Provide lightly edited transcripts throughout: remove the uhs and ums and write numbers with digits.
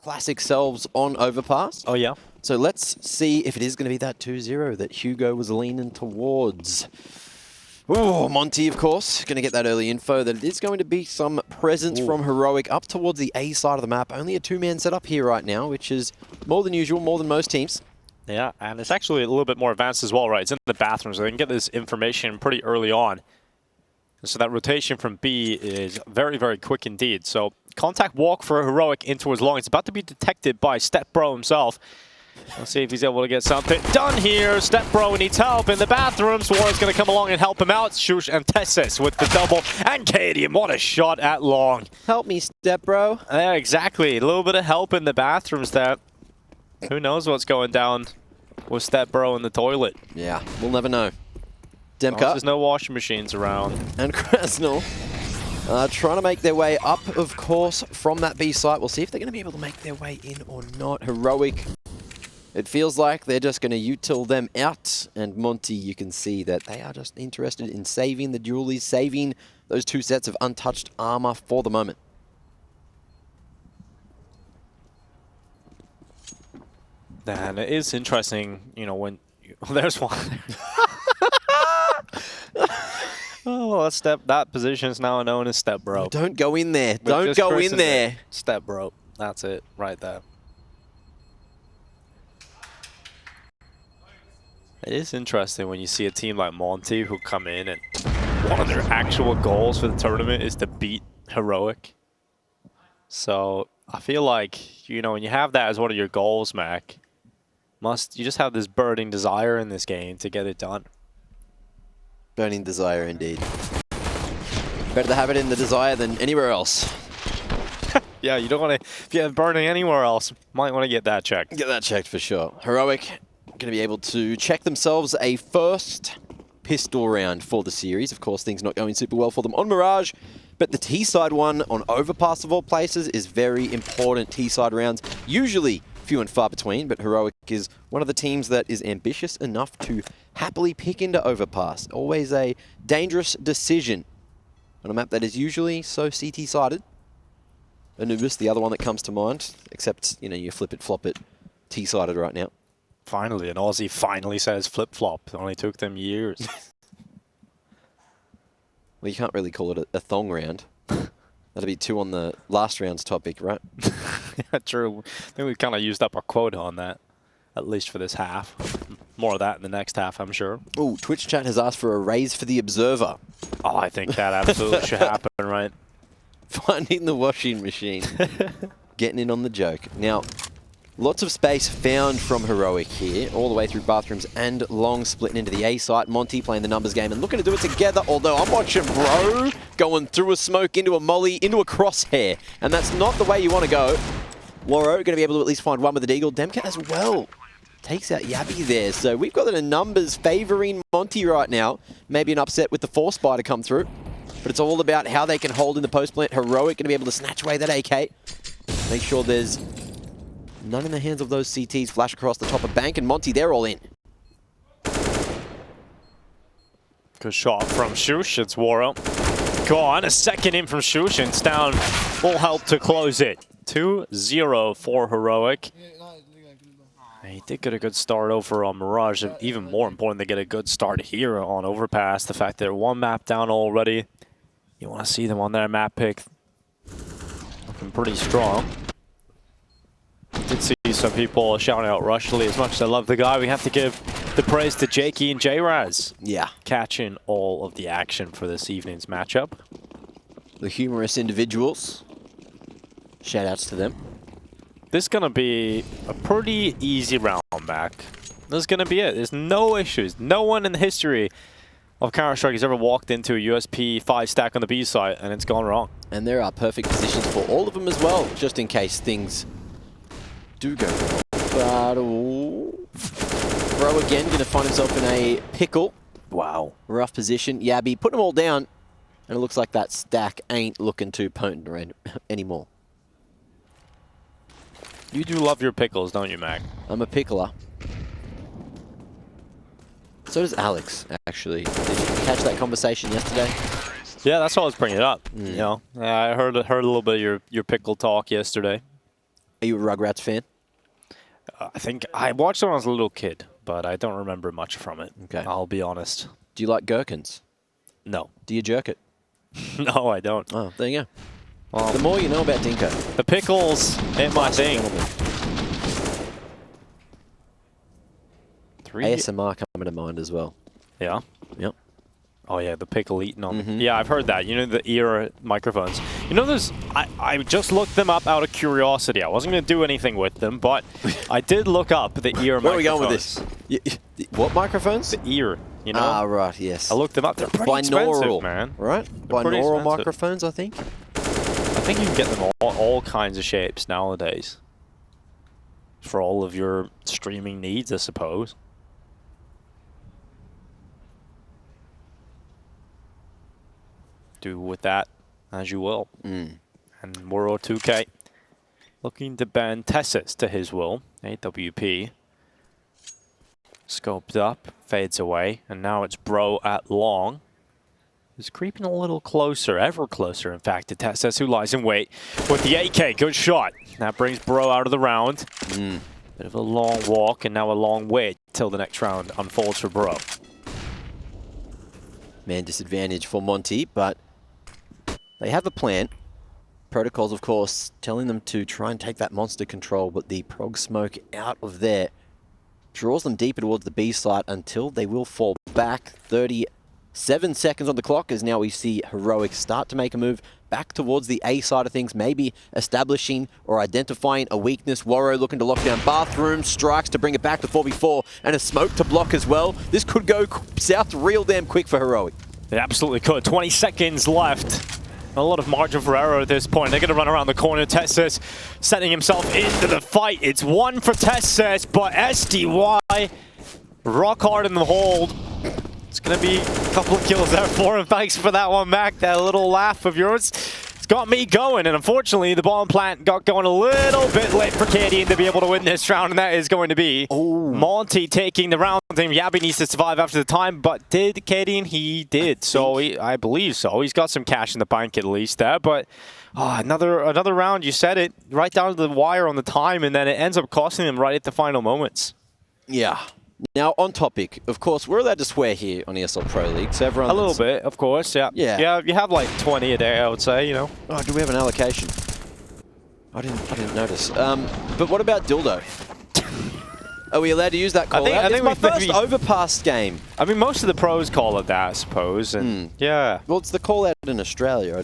classic selves on Overpass. Oh, yeah. So let's see if it is going to be that 2-0 that Hugo was leaning towards. Oh, Monte, of course, going to get that early info that it is going to be some presence from Heroic up towards the A side of the map. Only a two-man setup here right now, which is more than usual, more than most teams. Yeah, and it's actually a little bit more advanced as well, right? It's in the bathroom, so they can get this information pretty early on. So that rotation from B is very, very quick indeed. So contact walk for Heroic in towards long. It's about to be detected by Step Bro himself. Let's see if he's able to get something done here. Step Bro needs help in the bathroom. Suarez going to come along and help him out. Shush and Tessis with the double. And Cadium, what a shot at long. Help me, Step Bro. Yeah, exactly. A little bit of help in the bathrooms there. Who knows what's going down with Step Bro in the toilet. Yeah, we'll never know. Demka. There's no washing machines around. And Krasnal trying to make their way up, of course, from that B site. We'll see if they're going to be able to make their way in or not. Heroic, it feels like they're just going to util them out. And Monte, you can see that they are just interested in saving the Dualies, saving those two sets of untouched armor for the moment. And it is interesting, you know, when... there's one. Oh, that position is now known as Step Bro. Don't go in there. Don't go in there. Step Bro. That's it right there. It is interesting when you see a team like Monte who come in and one of their actual goals for the tournament is to beat Heroic. So I feel like, you know, when you have that as one of your goals, Mac, you just have this burning desire in this game to get it done. Burning desire, indeed. Better to have it in the desire than anywhere else. Yeah, you don't want to... If you have burning anywhere else, might want to get that checked. Get that checked for sure. Heroic going to be able to check themselves a first pistol round for the series. Of course, things not going super well for them on Mirage, but the T-side one on Overpass of all places is very important. T-side rounds, usually few and far between, but Heroic is one of the teams that is ambitious enough to happily pick into Overpass. Always a dangerous decision on a map that is usually so CT-sided. Anubis, the other one that comes to mind, except, you know, you flip it, flop it, T-sided right now. Finally, an Aussie finally says flip-flop. It only took them years. Well, you can't really call it a thong round. That'll be two on the last round's topic, right? Yeah, true. I think we've kind of used up our quota on that, at least for this half. More of that in the next half, I'm sure. Oh, Twitch chat has asked for a raise for the Observer. Oh, I think that absolutely should happen, right? Finding the washing machine. Getting in on the joke. Now, lots of space found from Heroic here, all the way through bathrooms and long, splitting into the A site. Monte playing the numbers game and looking to do it together, although I'm watching Bro going through a smoke, into a molly, into a crosshair, and that's not the way you want to go. Loro going to be able to at least find one with the deagle. Demka as well takes out Jabbi there, so we've got the numbers favouring Monte right now. Maybe an upset with the Force Spider come through, but it's all about how they can hold in the post plant. Heroic going to be able to snatch away that AK. Make sure there's none in the hands of those CTs. Flash across the top of Bank, and Monte, they're all in. Good shot from Shush. It's Waro. Gone. A second in from Shush, and it's down. Full help to close it. 2-0 for Heroic. He did get a good start over on Mirage. Even more important, they get a good start here on Overpass. The fact they're one map down already. You want to see them on their map pick. Looking pretty strong. Did see some people shouting out Rushley. As much as I love the guy, we have to give the praise to Jakey and J-Raz. Yeah. Catching all of the action for this evening's matchup. The humorous individuals. Shout outs to them. This is going to be a pretty easy round back. This is going to be it. There's no issues. No one in the history of Counter-Strike has ever walked into a USP 5 stack on the B side and it's gone wrong. And there are perfect positions for all of them as well, just in case things do go wrong. But Bro again going to find himself in a pickle. Wow. Rough position. Jabbi putting them all down. And it looks like that stack ain't looking too potent anymore. You do love your pickles, don't you, Mac? I'm a pickler. So does Alex, actually. Did you catch that conversation yesterday? Yeah, that's why I was bringing it up. You know, I heard a little bit of your pickle talk yesterday. Are you a Rugrats fan? I think I watched it when I was a little kid, but I don't remember much from it. Okay. I'll be honest. Do you like gherkins? No. Do you jerk it? No, I don't. Oh, there you go. Well, The more you know about Dinko. the pickles ain't my thing. ASMR coming to mind as well. Yeah. Yep. Oh yeah, the pickle eating on. Yeah, I've heard that. You know, the ear microphones. You know, there's. I just looked them up out of curiosity. I wasn't gonna do anything with them, but I did look up the ear microphones. Where are we going with this? What microphones? The ear. You know. Ah, right. Yes. I looked them up. They're pretty expensive, man. Right? They're pretty Binaural expensive. microphones, I think. I think you can get them all kinds of shapes nowadays. For all of your streaming needs, I suppose. Do with that as you will. And World 2K looking to ban Tessus to his will. AWP scoped up, fades away, and now it's Bro at long. He's creeping a little closer, ever closer, in fact, to Tessus, who lies in wait with the AK. Good shot. That brings Bro out of the round. Bit of a long walk, and now a long wait till the next round unfolds for Bro. Man disadvantage for Monte, but they have a plan. Protocols, of course, telling them to try and take that monster control, but the prog smoke out of there draws them deeper towards the B site until they will fall back. 37 seconds on the clock as now we see Heroic start to make a move back towards the A side of things, maybe establishing or identifying a weakness. Warrow looking to lock down Bathroom, strikes to bring it back to 4v4, and a smoke to block as well. This could go south real damn quick for Heroic. It absolutely could. 20 seconds left. A lot of margin for error at this point. They're going to run around the corner. Tessus setting himself into the fight. It's one for Tessus, but SDY rock hard in the hold. It's going to be a couple of kills there for him. Thanks for that one, Mac. That little laugh of yours. It's got me going, and unfortunately, the bomb plant got going a little bit late for Cadian to be able to win this round, and that is going to be Monte taking the round. Jabbi needs to survive after the time, but did Cadian? He did. So I believe so. He's got some cash in the bank at least there, but another round. You said it right down to the wire on the time, and then it ends up costing them right at the final moments. Yeah. Now, on topic, of course, we're allowed to swear here on ESL Pro League, so everyone... A little bit, of course, yeah. Yeah, you have like 20 a day, I would say, you know. Oh, do we have an allocation? I didn't notice. But what about Dildo? Are we allowed to use that call out? It's my first Overpass game. I mean, most of the pros call it that, I suppose, and yeah. Well, it's the call out in Australia.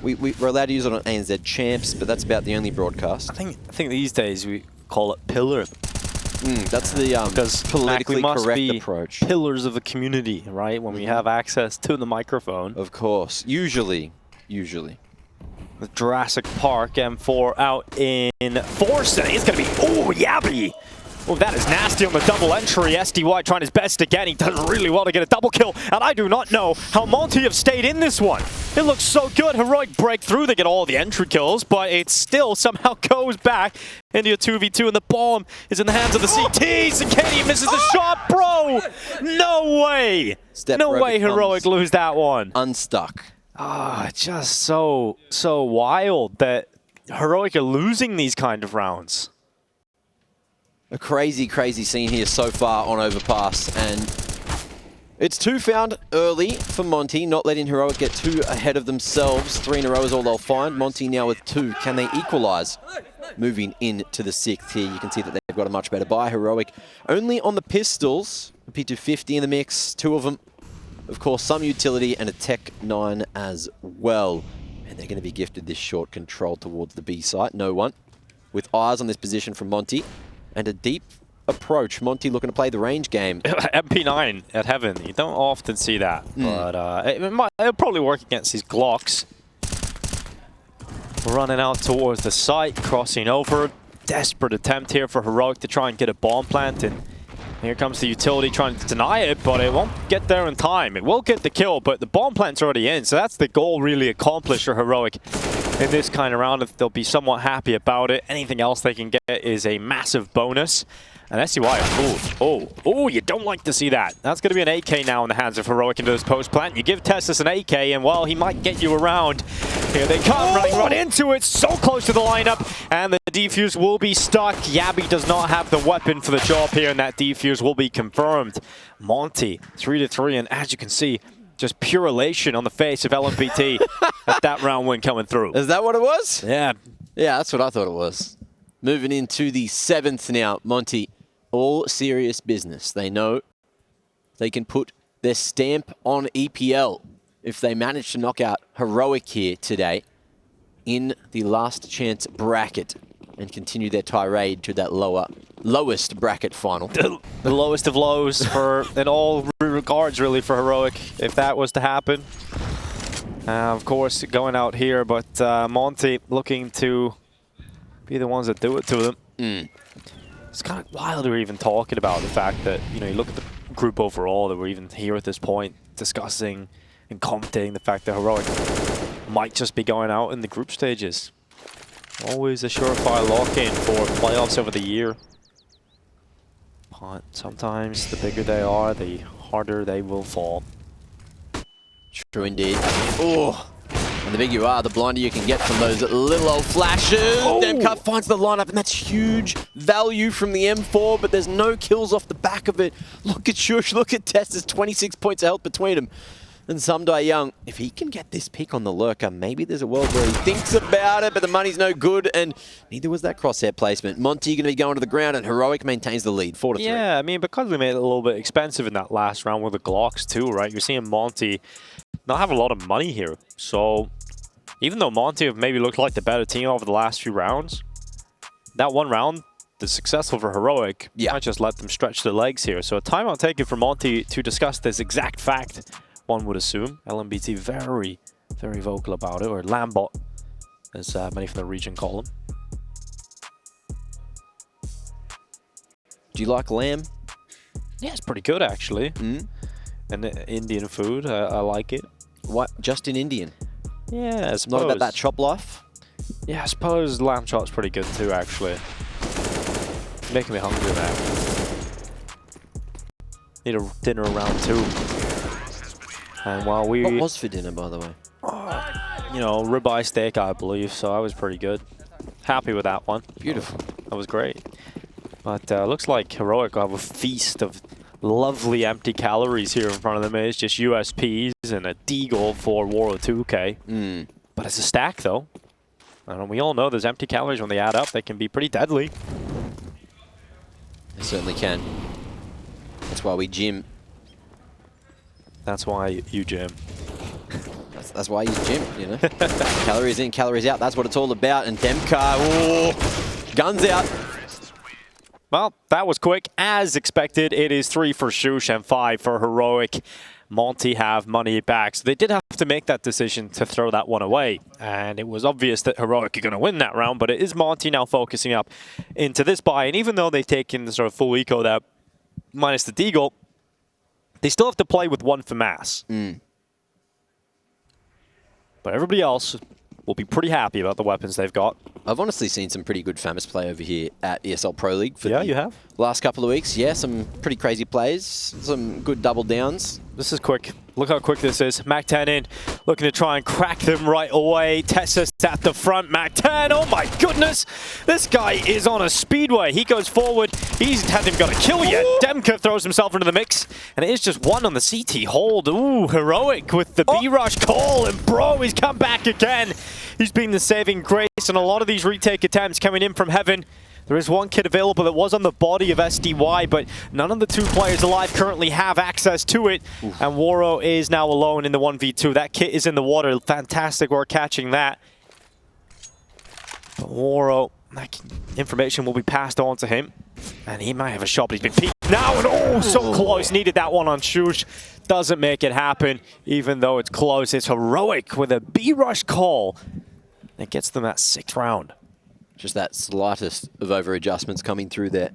We're allowed to use it on ANZ Champs, but that's about the only broadcast. I think these days we call it pillar. That's the politically correct approach. Pillars of the community, right? When we have access to the microphone. Of course. Usually. The Jurassic Park M4 out in force. It's going to be, jabbi. Oh, that is nasty on the double entry. SDY trying his best again. He does really well to get a double kill. And I do not know how Monte have stayed in this one. It looks so good. Heroic breakthrough. They get all the entry kills, but it still somehow goes back into a 2v2. And the bomb is in the hands of the CTs. And Katie misses the shot, bro. No way. No way Heroic lose that one. Unstuck. Just so wild that Heroic are losing these kind of rounds. A crazy, crazy scene here so far on Overpass, and it's 2 found early for Monte, not letting Heroic get too ahead of themselves. 3 in a row is all they'll find. Monte now with 2. Can they equalize? Moving into the 6th here, you can see that they've got a much better buy. Heroic only on the pistols, a P250 in the mix, 2 of them. Of course, some utility and a Tech 9 as well. And they're going to be gifted this short control towards the B site. No one with eyes on this position from Monte. And a deep approach. Monte looking to play the range game. MP9 at Heaven. You don't often see that. But it'll probably work against these Glocks. Running out towards the site. Crossing over. Desperate attempt here for Heroic to try and get a bomb plant. And here comes the utility trying to deny it, but it won't get there in time. It will get the kill, but the bomb plant's already in. So that's the goal really accomplished for Heroic. in this kind of round. They'll be somewhat happy about it. Anything else they can get is a massive bonus. And SCY, oh, you don't like to see that. That's going to be an AK now in the hands of Heroic into this post plant. You give Tessus an AK, and well, he might get you around. Here they come, running right into it, so close to the lineup, and the defuse will be stuck. Jabbi does not have the weapon for the job here, and that defuse will be confirmed. Monte, 3-3, and as you can see, just pure elation on the face of LMBT at that round win coming through. Is that what it was? Yeah. Yeah, that's what I thought it was. Moving into the 7th now, Monte. All serious business. They know they can put their stamp on EPL if they manage to knock out Heroic here today in the last chance bracket and continue their tirade to that lowest bracket final. The lowest of lows for in all regards really for Heroic if that was to happen. Of course going out here, but Monte looking to be the ones that do it to them. It's kind of wild we're even talking about the fact that, you know, you look at the group overall, that we're even here at this point discussing and commenting the fact that Heroic might just be going out in the group stages. Always a surefire lock-in for playoffs over the year. But sometimes the bigger they are, the harder they will fall. True indeed. Oh! And the bigger you are, the blinder you can get from those little old flashes. Oh. Demka finds the lineup, and that's huge value from the M4, but there's no kills off the back of it. Look at Shush, look at Tess. There's 26 points of health between them. And Sumdai Young, if he can get this pick on the lurker, maybe there's a world where he thinks about it, but the money's no good, and neither was that crosshair placement. Monte going to be going to the ground, and Heroic maintains the lead, 4-3. Yeah, I mean, because they made it a little bit expensive in that last round with the Glocks too, right? You're seeing Monte not have a lot of money here. So even though Monte have maybe looked like the better team over the last few rounds, that one round is successful for Heroic. Yeah. Might just let them stretch their legs here. So a timeout taken for Monte to discuss this exact fact, one would assume. LMBT very, very vocal about it, or Lambot, as many from the region call him. Do you like lamb? Yeah, it's pretty good actually. And Indian food, I like it. What? Just in Indian? Yeah, I suppose. Not about that chop life? Yeah, I suppose lamb chop's pretty good too, actually. Making me hungry now. Need a dinner around 2. And while we... What was for dinner, by the way? You know, ribeye steak, I believe, so I was pretty good. Happy with that one. Beautiful. That was great. But looks like Heroic will have a feast of lovely empty calories here in front of them. It's just USPs and a deagle for Waro 2K. But it's a stack, though. And we all know those empty calories, when they add up, they can be pretty deadly. They certainly can. That's why we gym. That's why you gym. That's why you gym, you know? Calories in, calories out. That's what it's all about. And Demka, oh, guns out. Well, that was quick. As expected, it is 3 for Shush and 5 for Heroic. Monte have money back. So they did have to make that decision to throw that one away. And it was obvious that Heroic are going to win that round, but it is Monte now focusing up into this buy. And even though they've taken the sort of full eco that minus the deagle, they still have to play with 1 for mass. But everybody else will be pretty happy about the weapons they've got. I've honestly seen some pretty good FAMAS play over here at ESL Pro League for you have? Last couple of weeks. Yeah, some pretty crazy plays, some good double downs. This is quick. Look how quick this is. Mac-10 in, looking to try and crack them right away. Tessus at the front. Mac-10, oh my goodness! This guy is on a speedway. He goes forward. He hasn't even got a kill yet. Demka throws himself into the mix, and it is just 1 on the CT hold. Ooh, Heroic with the B-rush call, and bro, he's come back again. He's been the saving grace, and a lot of these retake attempts coming in from heaven. There is 1 kit available that was on the body of SDY, but none of the 2 players alive currently have access to it. Oof. And Waro is now alone in the 1v2. That kit is in the water. Fantastic work catching that. But Waro, that information will be passed on to him. And he might have a shot, but he's been peeked now. And oh, so close. Needed that one on Shush. Doesn't make it happen, even though it's close. It's Heroic with a B-rush call. It gets them that 6th round. Just that slightest of over-adjustments coming through there.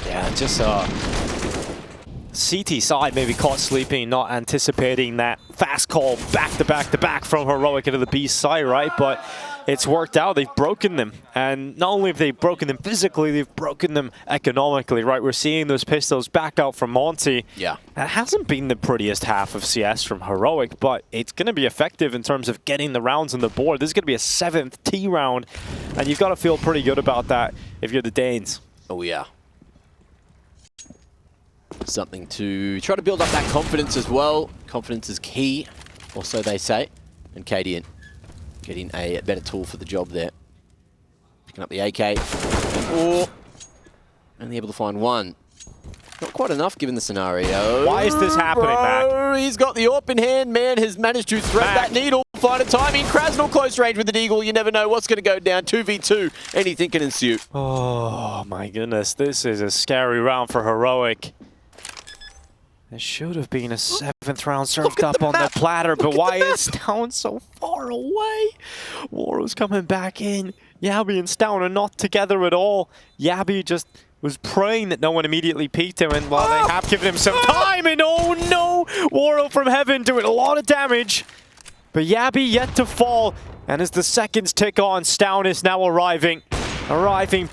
Yeah, just CT side maybe caught sleeping, not anticipating that fast call back to back to back from Heroic into the B side, right? But it's worked out. They've broken them. And not only have they broken them physically, they've broken them economically, right? We're seeing those pistols back out from Monte. Yeah. That hasn't been the prettiest half of CS from Heroic, but it's going to be effective in terms of getting the rounds on the board. This is going to be a 7th T round, and you've got to feel pretty good about that if you're the Danes. Oh, yeah. Something to try to build up that confidence as well. Confidence is key, or so they say. And Cadian getting a better tool for the job there. Picking up the AK. Oh, only able to find one. Not quite enough given the scenario. Why is this happening, Mac? He's got the AWP in hand. Man has managed to thread that needle. Find a timing. Krasnal close range with the Deagle. You never know what's going to go down. 2v2. Anything can ensue. Oh, my goodness. This is a scary round for Heroic. It should have been a 7th round served up on the platter, but why is Stown so far away? Woro's coming back in. Jabbi and Stown are not together at all. Jabbi just was praying that no one immediately peeked him, and while they have given him some time, and oh no! Woro from heaven doing a lot of damage. But Jabbi yet to fall, and as the seconds tick on, Stown is now arriving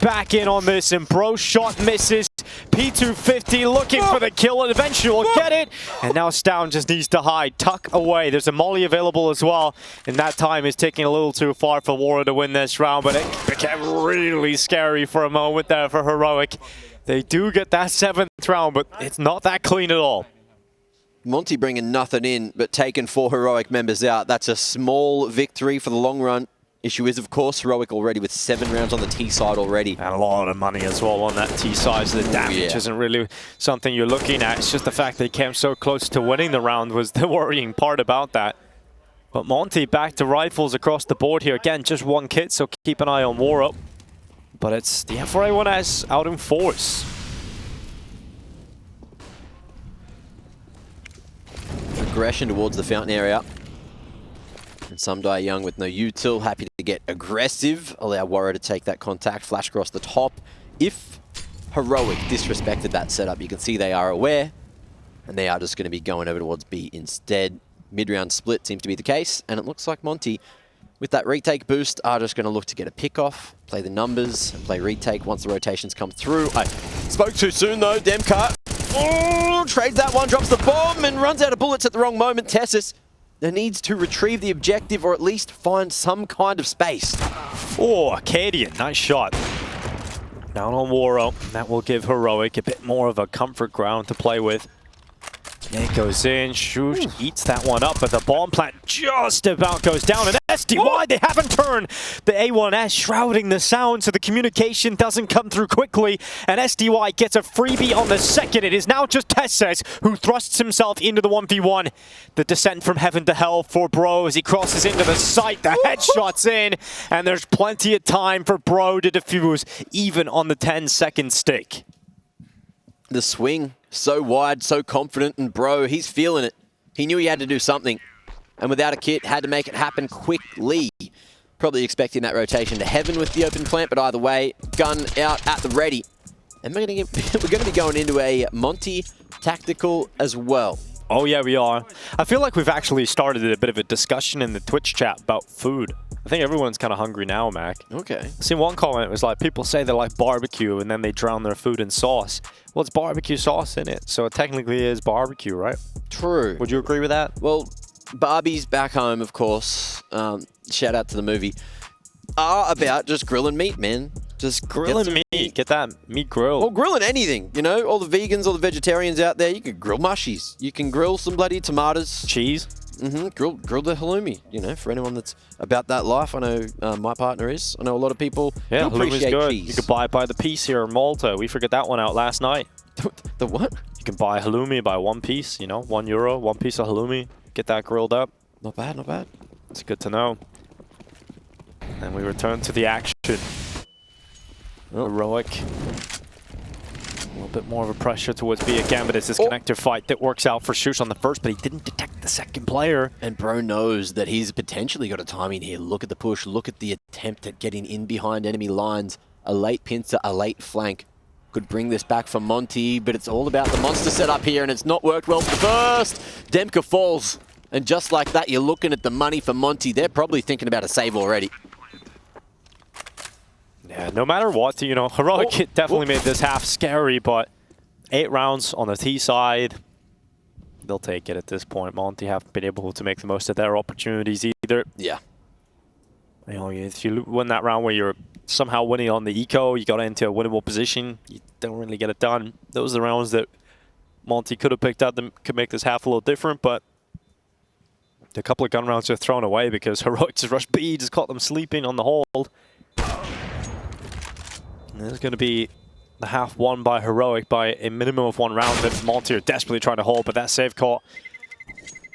back in on this, and Bro's shot misses. P250 looking for the kill, and eventually will get it. And now Stown just needs to hide, tuck away. There's a molly available as well, and that time is taking a little too far for Woro to win this round, but it became really scary for a moment there for Heroic. They do get that 7th round, but it's not that clean at all. Monte bringing nothing in, but taking 4 Heroic members out. That's a small victory for the long run. Issue is, of course, Heroic already with 7 rounds on the T side already. And a lot of money as well on that T side, so the damage isn't really something you're looking at. It's just the fact they came so close to winning the round was the worrying part about that. But Monte back to rifles across the board here. Again, just 1 kit, so keep an eye on Woro. But it's the F4A1S out in force. Aggression towards the fountain area. And some die young with no util, happy to get aggressive, allow Woro to take that contact, flash across the top. If Heroic disrespected that setup, you can see they are aware, and they are just going to be going over towards B instead. Mid-round split seems to be the case, and it looks like Monte, with that retake boost, are just going to look to get a pick off, play the numbers, and play retake once the rotations come through. I spoke too soon though, Demka. Oh, trades that one, drops the bomb, and runs out of bullets at the wrong moment. Tessus needs to retrieve the objective or at least find some kind of space. Oh, Cadian, nice shot. Down on Woro. That will give Heroic a bit more of a comfort ground to play with. It goes in, Shush eats that one up, but the bomb plant just about goes down. And SDY, they haven't turned the A1S, shrouding the sound so the communication doesn't come through quickly. And SDY gets a freebie on the second. It is now just Tessus who thrusts himself into the 1v1. The descent from heaven to hell for Bro as he crosses into the site. The headshot's in, and there's plenty of time for Bro to defuse, even on the 10-second stick. The swing, so wide, so confident, and Bro, he's feeling it. He knew he had to do something, and without a kit, had to make it happen quickly. Probably expecting that rotation to heaven with the open plant, but either way, gun out at the ready. And we're going to be going into a Monte tactical as well. Oh yeah, we are. I feel like we've actually started a bit of a discussion in the Twitch chat about food. I think everyone's kind of hungry now, Mac. Okay. I seen one comment, it was like, people say they like barbecue and then they drown their food in sauce. Well, it's barbecue sauce in it, so it technically is barbecue, right? True. Would you agree with that? Well, Barbies back home, of course, shout out to the movie, are about just grilling meat, man. Just grilling meat. Get that meat grilled. Or grilling anything, you know? All the vegans, all the vegetarians out there, you can grill mushies. You can grill some bloody tomatoes. Cheese. Grill the halloumi, you know, for anyone that's about that life. I know my partner is. I know a lot of people do appreciate good. cheese. You could buy it by the piece here in Malta. We figured that one out last night. The what? You can buy halloumi by 1 piece, you know, €1, 1 piece of halloumi. Get that grilled up. Not bad, not bad. It's good to know. And we return to the action. Heroic. A little bit more of a pressure towards B again, but it's this connector fight that works out for Shush on the first, but he didn't detect the second player. And Bro knows that he's potentially got a timing here. Look at the push, look at the attempt at getting in behind enemy lines. A late pincer, a late flank. could bring this back for Monte, but it's all about the monster setup here, and it's not worked well for the first. Demka falls, and just like that, you're looking at the money for Monte. They're probably thinking about a save already. Yeah, no matter what, you know, Heroic definitely made this half scary, but 8 rounds on the T side, they'll take it at this point. Monte haven't been able to make the most of their opportunities either. Yeah. You know, if you win that round where you're somehow winning on the eco, you got into a winnable position, you don't really get it done. Those are the rounds that Monte could have picked up that could make this half a little different, but a couple of gun rounds are thrown away because Heroic just rushed B, just caught them sleeping on the hold. And there's going to be the half won by Heroic by a minimum of 1 round that Monte are desperately trying to hold, but that save caught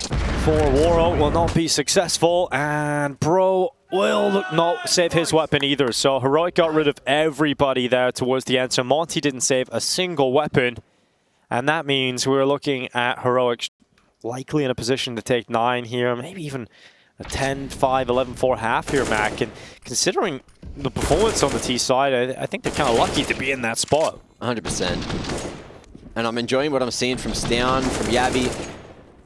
for Waro will not be successful, and Bro will not save his weapon either. So Heroic got rid of everybody there towards the end, so Monte didn't save a single weapon, and that means we're looking at Heroic likely in a position to take 9 here, maybe even a 10-5, 11-4 half here, Mac. And considering the performance on the T side, I think they're kind of lucky to be in that spot. 100%. And I'm enjoying what I'm seeing from Stown, from jabbi.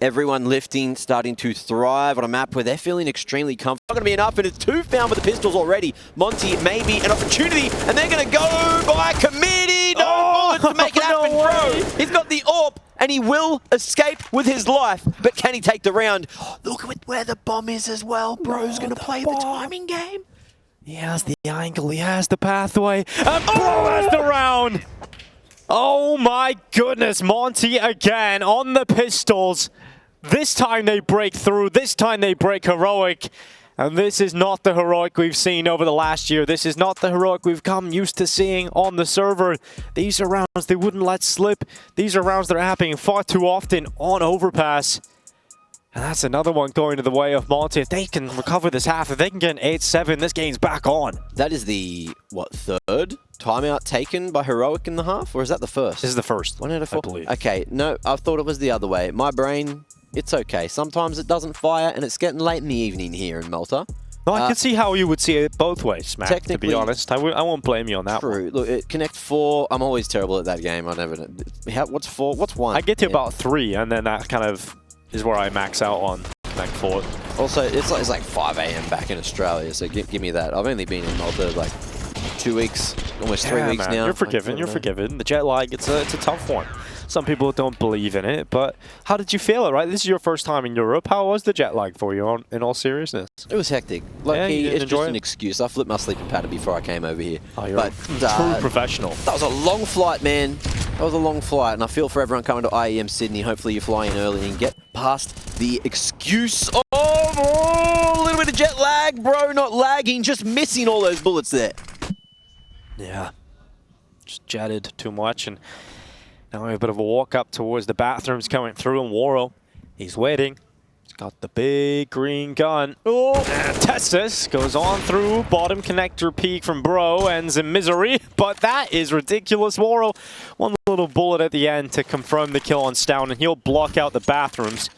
Everyone lifting, starting to thrive on a map where they're feeling extremely comfortable. Not going to be enough, and it's 2 found with the pistols already. Monte, maybe an opportunity, and they're going to go by committee. No bullets to make it happen, bro. He's got the AWP, and he will escape with his life. But can he take the round? Look at where the bomb is as well. Bro's going to play the timing game. He has the angle, he has the pathway, and Bro has the round! Oh my goodness, Monte again on the pistols. This time they break through, this time they break Heroic. And this is not the Heroic we've seen over the last year. This is not the Heroic we've come used to seeing on the server. These are rounds they wouldn't let slip. These are rounds that are happening far too often on Overpass. And that's another one going to the way of Monte. If they can recover this half, if they can get an 8-7, this game's back on. That is the, what, 3rd timeout taken by Heroic in the half? Or is that the first? This is the first. 1 out of 4? I believe. Okay, no, I thought it was the other way. My brain, it's okay. Sometimes it doesn't fire, and it's getting late in the evening here in Malta. No, I can see how you would see it both ways, Matt, to be honest. I won't blame you on that one. True. Look, Connect 4, I'm always terrible at that game. I never... What's 4? What's 1? I get to about 3, and then that kind of is where I max out on Connect 4. Also, it's like 5 AM back in Australia, so give me that. I've only been in Malta like 2 weeks, almost 3 weeks man, now. You're forgiven, you're forgiven. The jet lag, it's a tough one. Some people don't believe in it, but how did you feel it, right? This is your first time in Europe. How was the jet lag for you, in all seriousness? It was hectic. It's just an excuse. I flipped my sleeping pattern before I came over here. Oh, you're a true professional. That was a long flight, man. That was a long flight, and I feel for everyone coming to IEM Sydney. Hopefully you fly in early and get past the excuse of a little bit of jet lag, bro. Not lagging, just missing all those bullets there. Yeah, just jetted too much, and now we have a bit of a walk up towards the bathrooms coming through, and Waro, he's waiting. He's got the big green gun. Oh, and Testis goes on through. Bottom connector peek from Bro, ends in misery, but that is ridiculous. Waro, one little bullet at the end to confirm the kill on Stown, and he'll block out the bathrooms.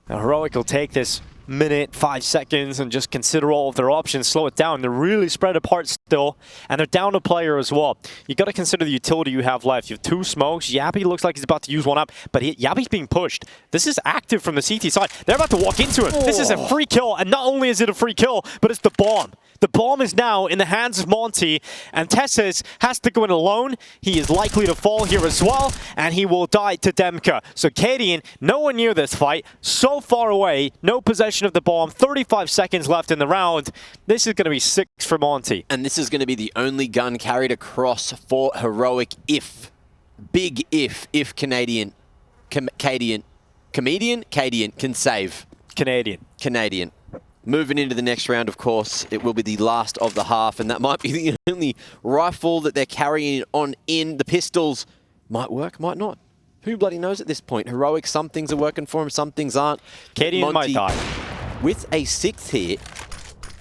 Now Heroic will take this minute, 5 seconds, and just consider all of their options, slow it down. They're really spread apart still, and they're down a player as well. You got to consider the utility you have left. You have 2 smokes. jabbi looks like he's about to use one up, but jabbi's being pushed. This is active from the CT side. They're about to walk into him. This is a free kill, and not only is it a free kill, but it's the bomb. The bomb is now in the hands of Monte, and Tessis has to go in alone. He is likely to fall here as well, and he will die to Demka. So Cadian, nowhere near this fight, so far away, no possession of the bomb, 35 seconds left in the round. This is going to be 6 for Monte. And this is going to be the only gun carried across for Heroic if Cadian can save. Canadian. Moving into the next round, of course, it will be the last of the half, and that might be the only rifle that they're carrying on in. The pistols might work, might not. Who bloody knows at this point? Heroic, some things are working for him, some things aren't. Cadian might die. With a 6th hit,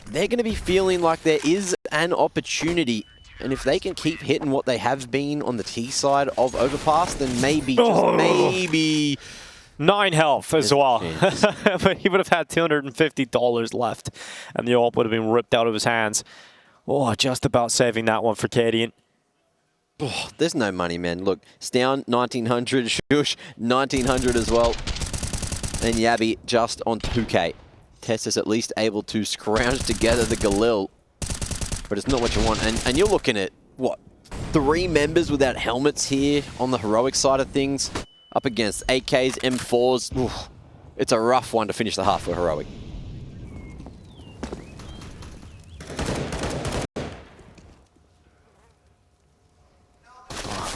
they're going to be feeling like there is an opportunity. And if they can keep hitting what they have been on the T side of Overpass, then maybe, just maybe... 9 health as well. But he would have had $250 left, and the AWP would have been ripped out of his hands. Oh, just about saving that one for Cadian. Oh, there's no money, man. Look, Stown, 1900, Shush, 1900 as well. And Jabbi just on 2K. Tess is at least able to scrounge together the Galil. But it's not what you want. And you're looking at, what, 3 members without helmets here on the heroic side of things. Up against AKs, M4s. Oof. It's a rough one to finish the half for heroic.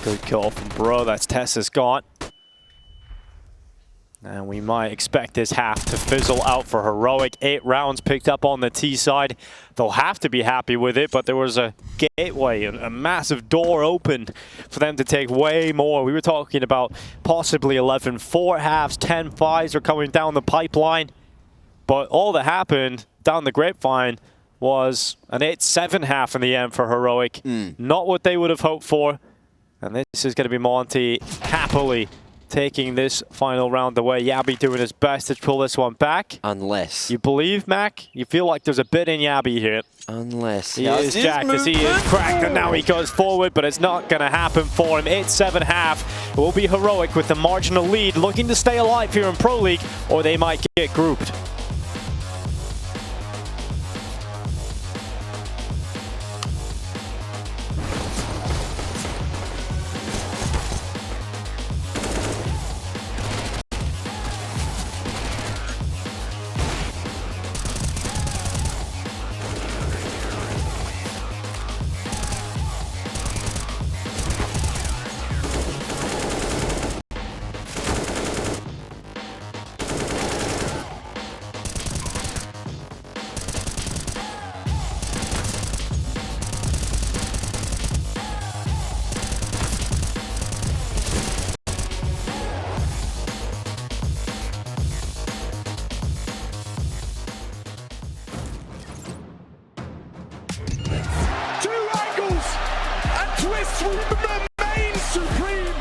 Good call from Bro. That's Tessa's gone. And we might expect this half to fizzle out for heroic. 8 rounds picked up on the T side. They'll have to be happy with it, but there was a gateway, a massive door open for them to take way more. We were talking about possibly 11 4 halves, 10 5s are coming down the pipeline. But all that happened down the grapevine was an 8-7 half in the end for heroic. Not what they would have hoped for. And this is going to be Monte happily taking this final round away. Jabbi doing his best to pull this one back. Unless. You believe, Mac? You feel like there's a bit in Jabbi here. Unless. He is jacked as he is cracked, and now he goes forward, but it's not going to happen for him. 8-7 half. It will be heroic with the marginal lead, looking to stay alive here in Pro League, or they might get grouped. Twist will remain supreme.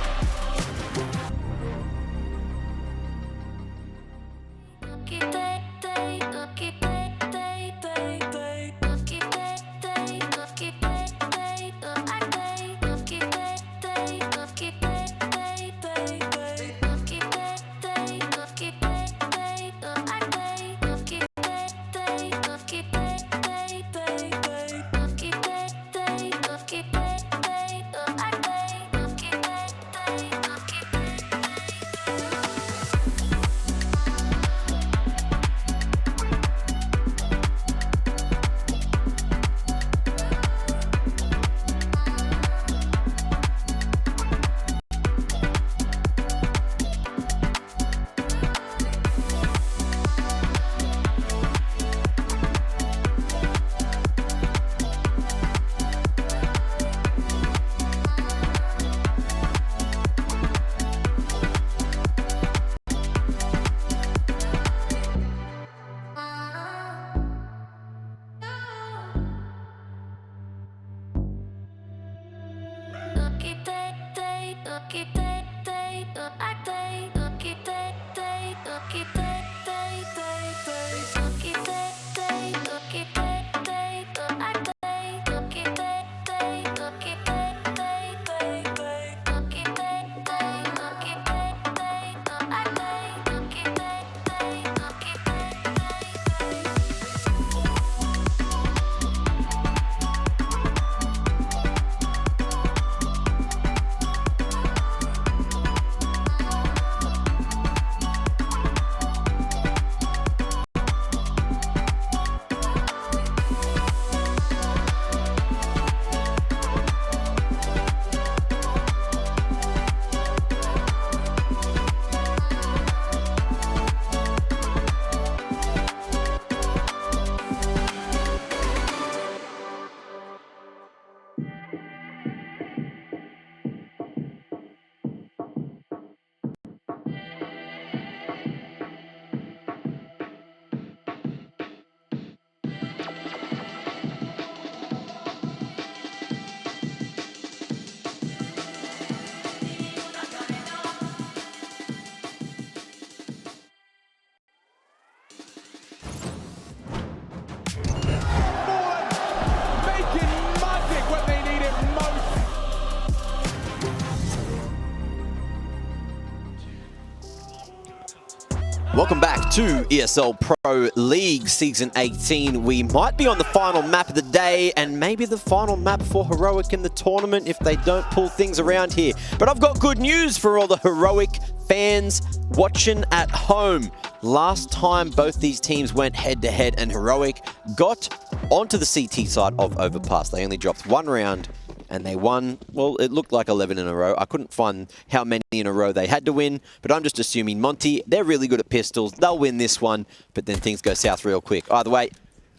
Welcome back to ESL Pro League Season 18. We might be on the final map of the day and maybe the final map for Heroic in the tournament if they don't pull things around here. But I've got good news for all the Heroic fans watching at home. Last time both these teams went head-to-head and Heroic got onto the CT side of Overpass. They only dropped one round and they won, well, it looked like 11 in a row. I couldn't find how many in a row they had to win, but I'm just assuming Monte, they're really good at pistols. They'll win this one, but then things go south real quick. Either way,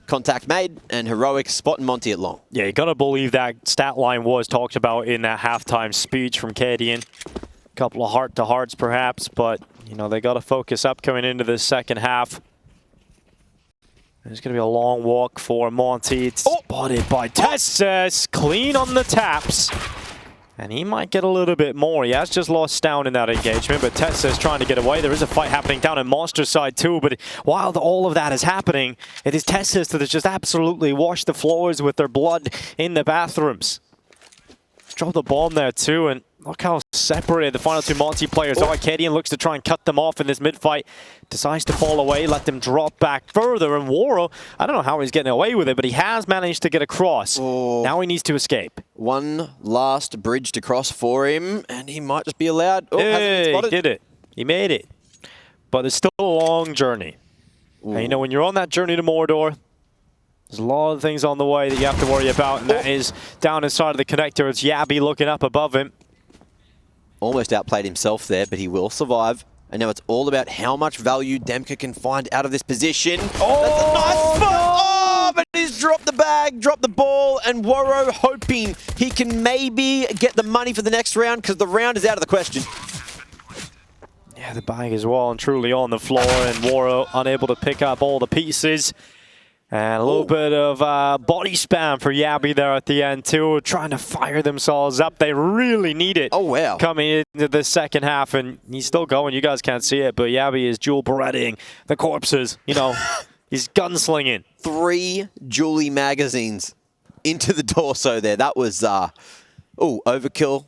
contact made, and Heroic spotting Monte at long. Yeah, you got to believe that stat line was talked about in that halftime speech from Cadian. A couple of heart-to-hearts, perhaps, but, you know, they got to focus up coming into this second half. There's going to be a long walk for Monte. It's spotted by Tessus. Clean on the taps. And he might get a little bit more. He has just lost down in that engagement, but Tessus trying to get away. There is a fight happening down in Monster side too, but while all of that is happening, it is Tessus that has just absolutely washed the floors with their blood in the bathrooms. Just dropped the bomb there too, and look how separated the final two Monte players are. Cadian looks to try and cut them off in this mid-fight. Decides to fall away, let them drop back further. And Waro, I don't know how he's getting away with it, but he has managed to get across. Now he needs to escape. One last bridge to cross for him, and he might just be allowed. Hey, he did it. He made it. But it's still a long journey. And you know, when you're on that journey to Mordor, there's a lot of things on the way that you have to worry about, and that is down inside of the connector. It's Jabbi looking up above him. Almost outplayed himself there, but he will survive. And now it's all about how much value Demka can find out of this position. That's a nice spot! But he's dropped the bag, dropped the ball, and Waro hoping he can maybe get the money for the next round because the round is out of the question. Yeah, the bag is well and truly on the floor, and Waro unable to pick up all the pieces. And a little bit of body spam for Jabbi there at the end, too. Trying to fire themselves up. They really need it coming into the second half. And he's still going. You guys can't see it, but Jabbi is dual beretting the corpses. You know, he's gunslinging. 3 Julie magazines into the torso there. That was, overkill.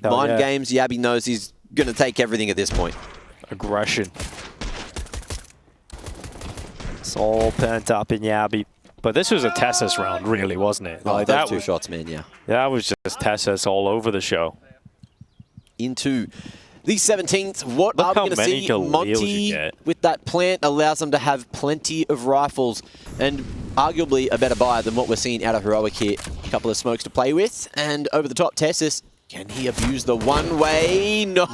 Mind games. Jabbi knows he's going to take everything at this point. Aggression. It's all pent up in Jabbi. But this was a Tessus round, really, wasn't it? Like those two shots, man, yeah. That was just Tessus all over the show. Into the 17th. What are we going to see? Monte with that plant allows them to have plenty of rifles and arguably a better buy than what we're seeing out of Heroic here. A couple of smokes to play with, and over the top, Tessus. Can he abuse the one-way? No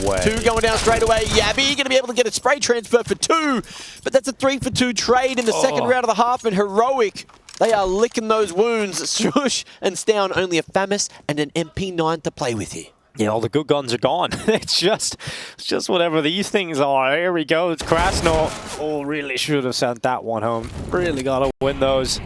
way. 2 going down straight away. Jabbi going to be able to get a spray transfer for 2. But that's a 3-for-2 trade in the second round of the half. And Heroic, they are licking those wounds. Shush and Stown, only a FAMAS and an MP9 to play with here. Yeah, all the good guns are gone. it's just whatever these things are. Here we go. It's Krasno. Oh, really should have sent that one home. Really got to win those.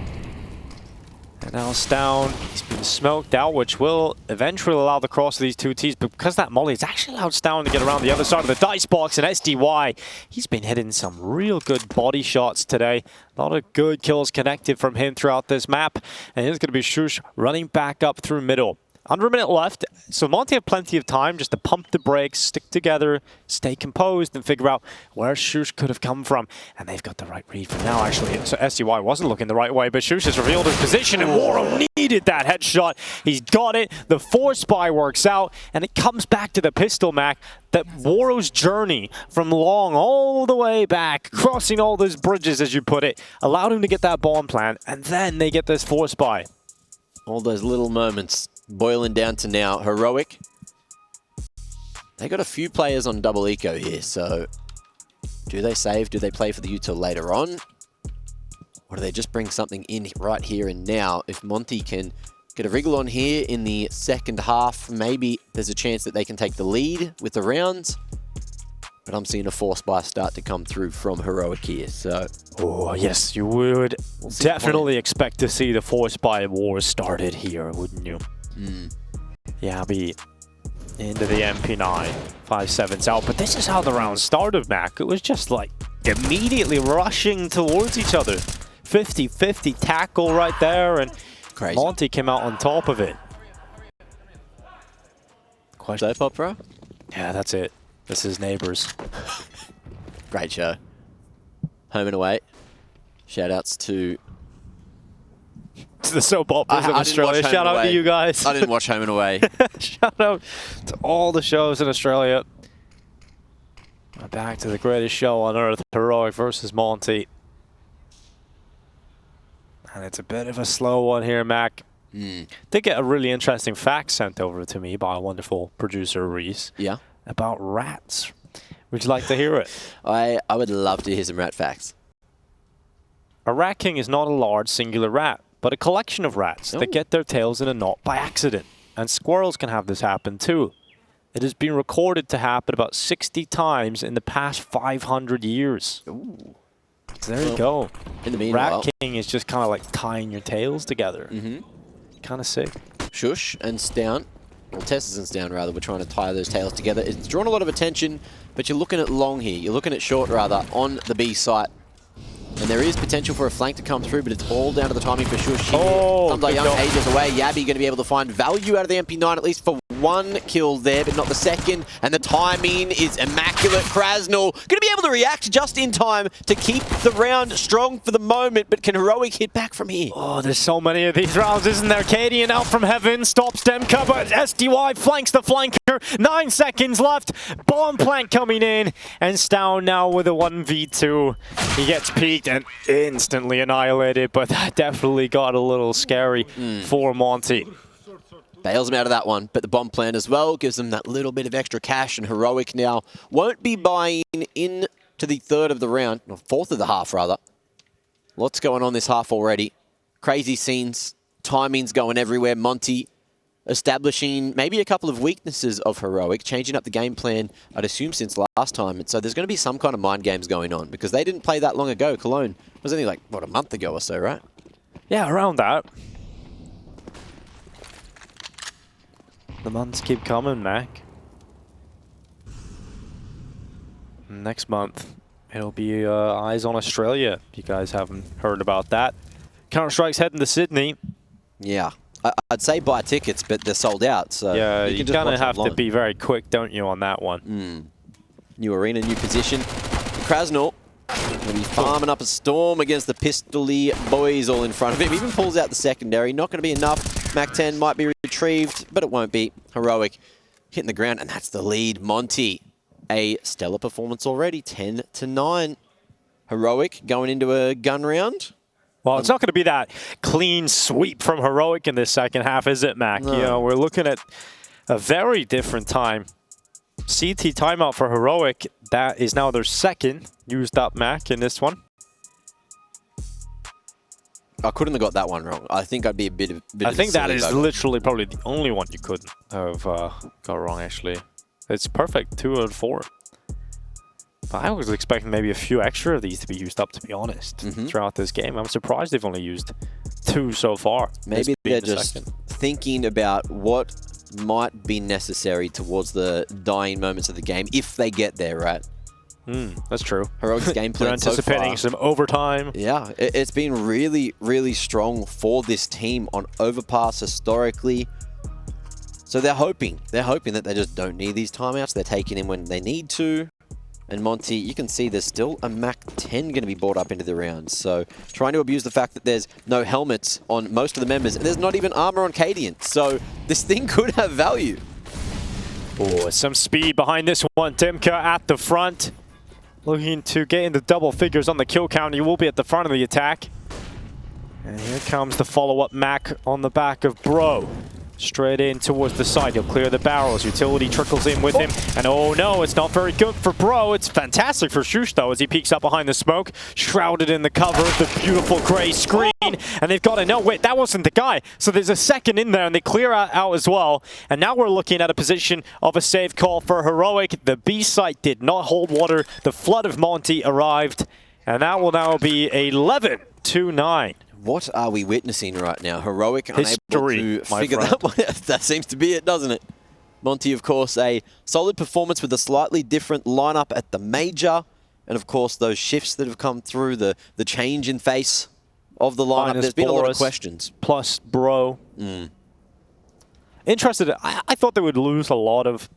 And now Stown, he's been smoked out, which will eventually allow the cross of these two teams. But because that molly, it's actually allowed Stown to get around the other side of the dice box. And SDY, he's been hitting some real good body shots today. A lot of good kills connected from him throughout this map. And here's going to be Shush running back up through middle. Under a minute left, so Monte have plenty of time just to pump the brakes, stick together, stay composed, and figure out where Shush could have come from. And they've got the right read for now, actually. So SDY wasn't looking the right way, but Shush has revealed his position, and Waro needed that headshot. He's got it. The force buy works out, and it comes back to the pistol, Mac, that Waro's journey from long all the way back, crossing all those bridges, as you put it, allowed him to get that bomb plant, and then they get this force buy. All those little moments. Boiling down to now, Heroic. They got a few players on double eco here, so do they save? Do they play for the util later on? Or do they just bring something in right here and now? If Monte can get a wriggle on here in the second half, maybe there's a chance that they can take the lead with the rounds. But I'm seeing a force buy start to come through from Heroic here, so... Oh, yes, you would definitely expect to see the force buy war started here, wouldn't you? Jabbi into the MP9, 5-7's out. But this is how the round started, Mac. It was just like immediately rushing towards each other. 50-50 tackle right there, and crazy. Monte came out on top of it. Soap opera? Yeah, that's it. This is Neighbors. Great show. Home and away. Shout-outs to the soap operas of Australia. Shout out to you guys. I didn't watch Home and Away. Shout out to all the shows in Australia. Back to the greatest show on earth, Heroic versus Monte. And it's a bit of a slow one here, Mac. Did get a really interesting fact sent over to me by a wonderful producer, Reese. Yeah. About rats. Would you like to hear it? I would love to hear some rat facts. A rat king is not a large singular rat, but a collection of rats that get their tails in a knot by accident. And squirrels can have this happen too. It has been recorded to happen about 60 times in the past 500 years. Ooh. So there you go. In the meanwhile, Rat king is just kind of like tying your tails together. Kind of sick. Shush and Stown, well, Tess's and Stown rather, we're trying to tie those tails together. It's drawn a lot of attention, but you're looking at long here. You're looking at short rather on the B site. And there is potential for a flank to come through, but it's all down to the timing for Shush. Comes like young ages away. Jabbi going to be able to find value out of the MP9, at least for one kill there, but not the second. And the timing is immaculate. Krasnal going to be able to react just in time to keep the round strong for the moment, but can Heroic hit back from here? Oh, there's so many of these rounds, isn't there? Cadian out from heaven, stops Demka, but SDY flanks the flanker. 9 seconds left. Bomb plant coming in, and Stown now with a 1v2. He gets peeked and instantly annihilated, but that definitely got a little scary for Monte. Bails him out of that one, but the bomb plant as well gives them that little bit of extra cash, and Heroic now won't be buying in to the third of the round, or fourth of the half rather. Lots going on this half already. Crazy scenes, timing's going everywhere. Monte establishing maybe a couple of weaknesses of Heroic, changing up the game plan, I'd assume, since last time. And so there's going to be some kind of mind games going on, because they didn't play that long ago. Cologne was only like, what, a month ago or so, right? Yeah, around that. The months keep coming, Mac. Next month, it'll be Eyes on Australia. If you guys haven't heard about that. Counter-Strike's heading to Sydney. Yeah. I'd say buy tickets, but they're sold out. So yeah, you kind of have to be very quick, don't you, on that one? New arena, new position. Krasnal going to be farming up a storm against the Pistol-y boys all in front of him. Even pulls out the secondary. Not going to be enough. Mac 10 might be retrieved, but it won't be. Heroic hitting the ground, and that's the lead. Monte, a stellar performance already, 10-9. Heroic going into a gun round. Well, it's not going to be that clean sweep from Heroic in this second half, is it, Mac? No. You know, we're looking at a very different time. CT timeout for Heroic. That is now their second used up, Mac, in this one. I couldn't have got that one wrong. I think I'd be a bit of I think that is literally probably the only one you couldn't have got wrong, actually. It's perfect, 2 out of 4. But I was expecting maybe a few extra of these to be used up, to be honest, throughout this game. I'm surprised they've only used 2 so far. Maybe they're just thinking about what might be necessary towards the dying moments of the game, if they get there, right? That's true. Heroic's game plan They're anticipating some overtime. Yeah, it's been really, really strong for this team on Overpass historically. So they're hoping that they just don't need these timeouts. They're taking in when they need to. And Monte, you can see there's still a Mac 10 going to be brought up into the round. So trying to abuse the fact that there's no helmets on most of the members, and there's not even armor on Cadian. So this thing could have value. Oh, some speed behind this one. Demka at the front. Looking to get into double figures on the kill count. He will be at the front of the attack. And here comes the follow-up Mac on the back of Bro. Straight in towards the side. He'll clear the barrels. Utility trickles in with him. And oh no, it's not very good for Bro. It's fantastic for Shush though, as he peeks up behind the smoke. Shrouded in the cover of the beautiful gray screen. And they've got to know, wait, that wasn't the guy. So there's a second in there, and they clear out as well. And now we're looking at a position of a save call for Heroic. The B site did not hold water. The flood of Monte arrived. And that will now be 11-9. What are we witnessing right now? Heroic unable to figure that one out. That seems to be it, doesn't it? Monte, of course, a solid performance with a slightly different lineup at the major. And, of course, those shifts that have come through, the change in face of the lineup. There's been a lot of questions. Plus Bro. Interested. I thought they would lose a lot of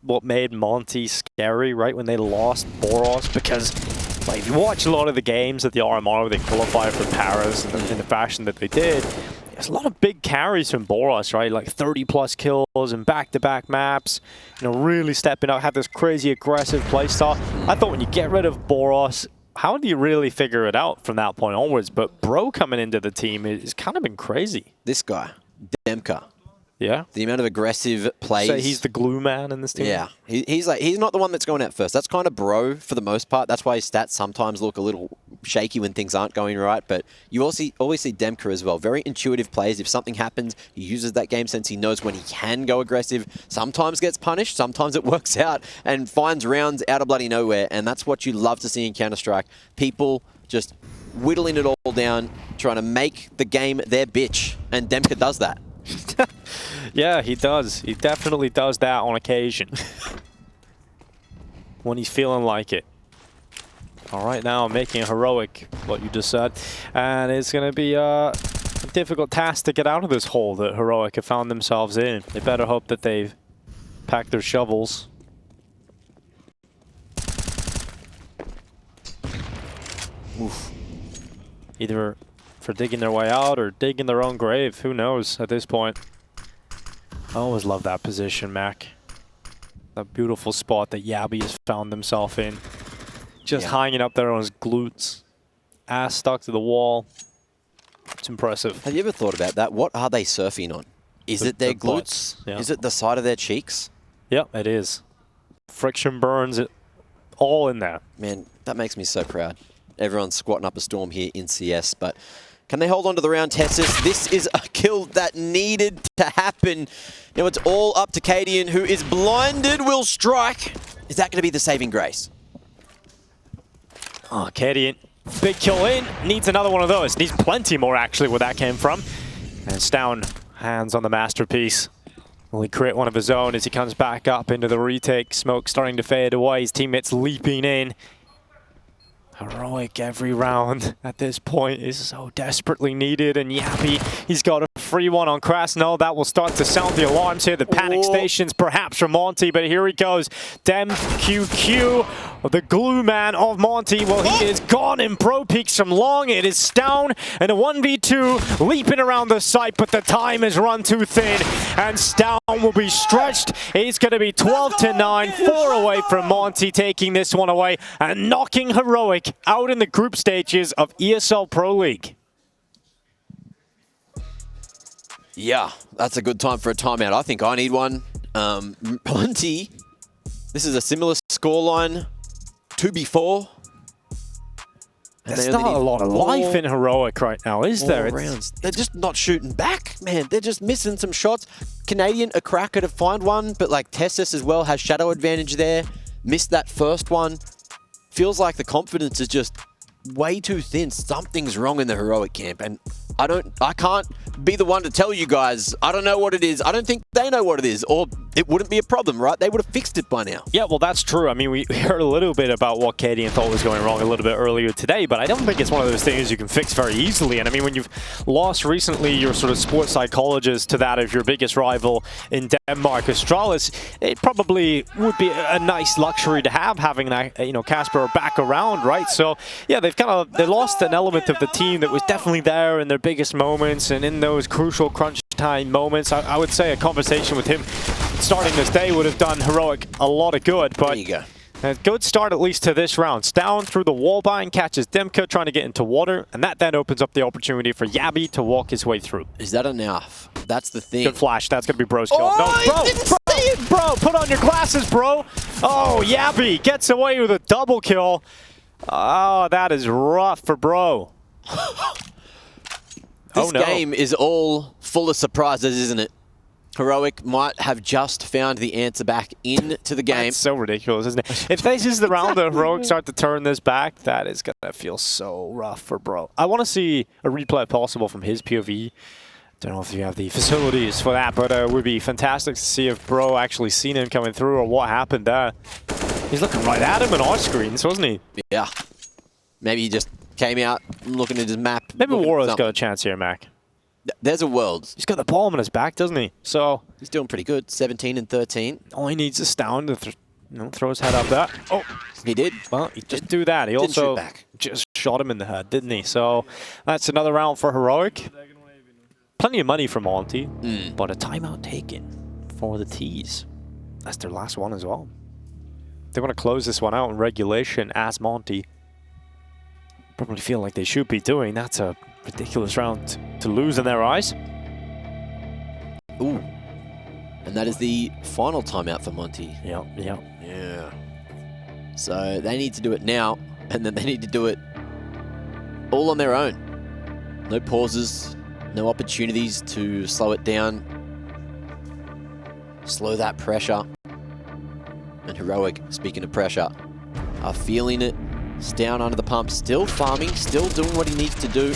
what made Monte scary, right, when they lost Boros, because like, if you watch a lot of the games at the RMR where they qualify for Paris in the fashion that they did, there's a lot of big carries from Boros, right? Like 30+ kills and back-to-back maps, you know, really stepping up, have this crazy aggressive playstyle. I thought when you get rid of Boros, how do you really figure it out from that point onwards? But Bro coming into the team is kind of been crazy. This guy, Demka. Yeah. The amount of aggressive plays. So he's the glue man in this team? Yeah. He's not the one that's going out first. That's kind of Bro for the most part. That's why his stats sometimes look a little shaky when things aren't going right. But you also always see Demka as well. Very intuitive plays. If something happens, he uses that game sense. He knows when he can go aggressive. Sometimes gets punished. Sometimes it works out and finds rounds out of bloody nowhere. And that's what you love to see in Counter-Strike. People just whittling it all down, trying to make the game their bitch. And Demka does that. Yeah, he does. He definitely does that on occasion. When he's feeling like it. All right, now I'm making a heroic, what you just said. And it's going to be a difficult task to get out of this hole that Heroic have found themselves in. They better hope that they've packed their shovels. Oof. Either for digging their way out or digging their own grave. Who knows at this point. I always love that position, Mac. That beautiful spot that jabbi has found himself in. Just hanging up there on his glutes. Ass stuck to the wall. It's impressive. Have you ever thought about that? What are they surfing on? Is it their glutes? Yeah. Is it the side of their cheeks? Yep, it is. Friction burns, it all in there. Man, that makes me so proud. Everyone's squatting up a storm here in CS, but can they hold on to the round, Tessus? This is a kill that needed to happen. Now it's all up to Cadian, who is blinded, will strike. Is that going to be the saving grace? Oh, Cadian, big kill in. Needs another one of those. Needs plenty more, actually, where that came from. And it's down, hands on the masterpiece. Will he create one of his own as he comes back up into the retake? Smoke starting to fade away. His teammates leaping in. Heroic every round at this point is so desperately needed, and jabbi, he's got a free one on Krasno. That will start to sound the alarms here. The panic stations perhaps from Monte, but here he goes. Dem QQ, the glue man of Monte. Well, he is gone in Pro Peaks from long. It is Stown and a 1v2 leaping around the site, but the time is run too thin, and Stown will be stretched. He's going to be 12-9, 4 away from Monte, taking this one away and knocking Heroic out in the group stages of ESL Pro League. Yeah, that's a good time for a timeout. I think I need one. Monte, this is a similar scoreline to before. There's not a lot of life in Heroic right now, is there? Rounds. They're just not shooting back, man. They're just missing some shots. Canadian, a cracker to find one, but like Tessus as well has shadow advantage there. Missed that first one. Feels like the confidence is just way too thin. Something's wrong in the Heroic camp, and I can't be the one to tell you guys. I don't know what it is. I don't think they know what it is, or it wouldn't be a problem, right? They would have fixed it by now. Yeah, well, that's true. I mean, we heard a little bit about what Cadian thought was going wrong a little bit earlier today, but I don't think it's one of those things you can fix very easily. And I mean, when you've lost recently your sort of sports psychologist to that of your biggest rival in Denmark, Astralis, it probably would be a nice luxury to have, having that, you know, Casper back around, right? So yeah, they lost an element of the team that was definitely there in their biggest moments and in those crucial crunch time moments. I would say a conversation with him starting this day would have done Heroic a lot of good, but there you go. a good start at least to this round. Down through the wall bind, catches Demka trying to get into water, and that then opens up the opportunity for jabbi to walk his way through. Is that enough? That's the thing. Good flash. That's going to be Bro's kill. Oh, No, bro, put on your glasses, bro. Oh, jabbi gets away with a double kill. Oh, that is rough for Bro. This game is all full of surprises, isn't it? Heroic might have just found the answer back into the game. That's so ridiculous, isn't it? If this is the round that Heroic start to turn this back, that is going to feel so rough for Bro. I want to see a replay if possible from his POV. Don't know if you have the facilities for that, but it would be fantastic to see if Bro actually seen him coming through or what happened there. He's looking right at him on our screens, wasn't he? Yeah. Maybe he just came out looking at his map. Maybe Warro's got a chance here, Mac. There's a world. He's got the ball on his back, doesn't he? So He's doing pretty good. 17 and 13. all he needs is Stown to throw his head up there. Oh, He did. well, he just do that. He Didn't also shoot back. just shot him in the head, didn't he? So that's another round for Heroic. Plenty of money for Monte, but a timeout taken for the T's. That's their last one as well. They want to close this one out in regulation as Monte probably feel like they should be doing. That's a ridiculous round to lose in their eyes. Ooh. And that is the final timeout for Monte. Yeah. Yeah. So they need to do it now, and then they need to do it all on their own. No pauses, no opportunities to slow it down, slow that pressure. And Heroic, speaking of pressure, are feeling it. It's down under the pump, still farming, still doing what he needs to do.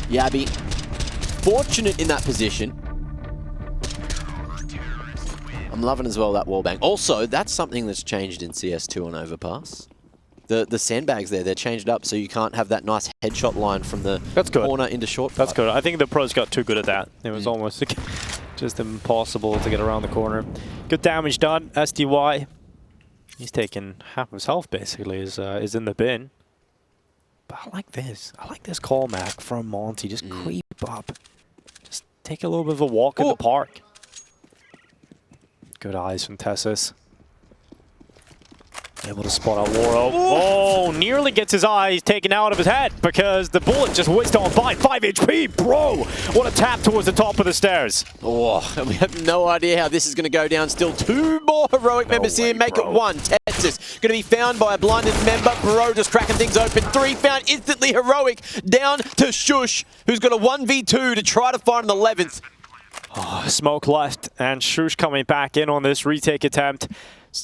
Jabbi, fortunate in that position. I'm loving as well that wallbang. Also, that's something that's changed in CS2 on Overpass. The sandbags there, they're changed up so you can't have that nice headshot line from the corner into short. That's good. I think the pros got too good at that. It was almost just impossible to get around the corner. Good damage done. SDY. He's taken half of his health basically, is in the bin. But I like this. I like this call back from Monte. Just creep up. Just take a little bit of a walk in the park. Good eyes from Tessus. Able to spot out Waro. Oh, nearly gets his eyes taken out of his head because the bullet just whizzed on by. 5 HP, bro! What a tap towards the top of the stairs. Oh, and we have no idea how this is going to go down. Still 2 more Heroic members here. Make it 1. Tessus going to be found by a blinded member. Bro just cracking things open. 3 found instantly. Heroic down to Shush, who's got a 1v2 to try to find an 11th. Oh, smoke left, and Shush coming back in on this retake attempt.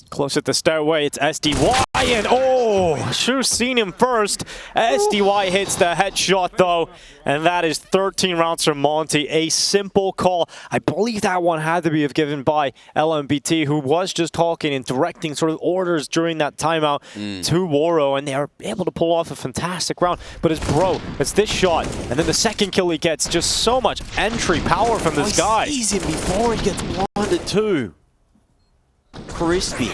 Close at the stairway, it's SDY, and oh, Shush seen him first. SDY hits the headshot though, and that is 13 rounds from Monte. A simple call. I believe that one had to be given by LMBT, who was just talking and directing sort of orders during that timeout to Waro, and they are able to pull off a fantastic round. But it's bro, it's this shot, and then the second kill he gets, just so much entry power from this guy. He sees him before he gets blinded too. Crispy.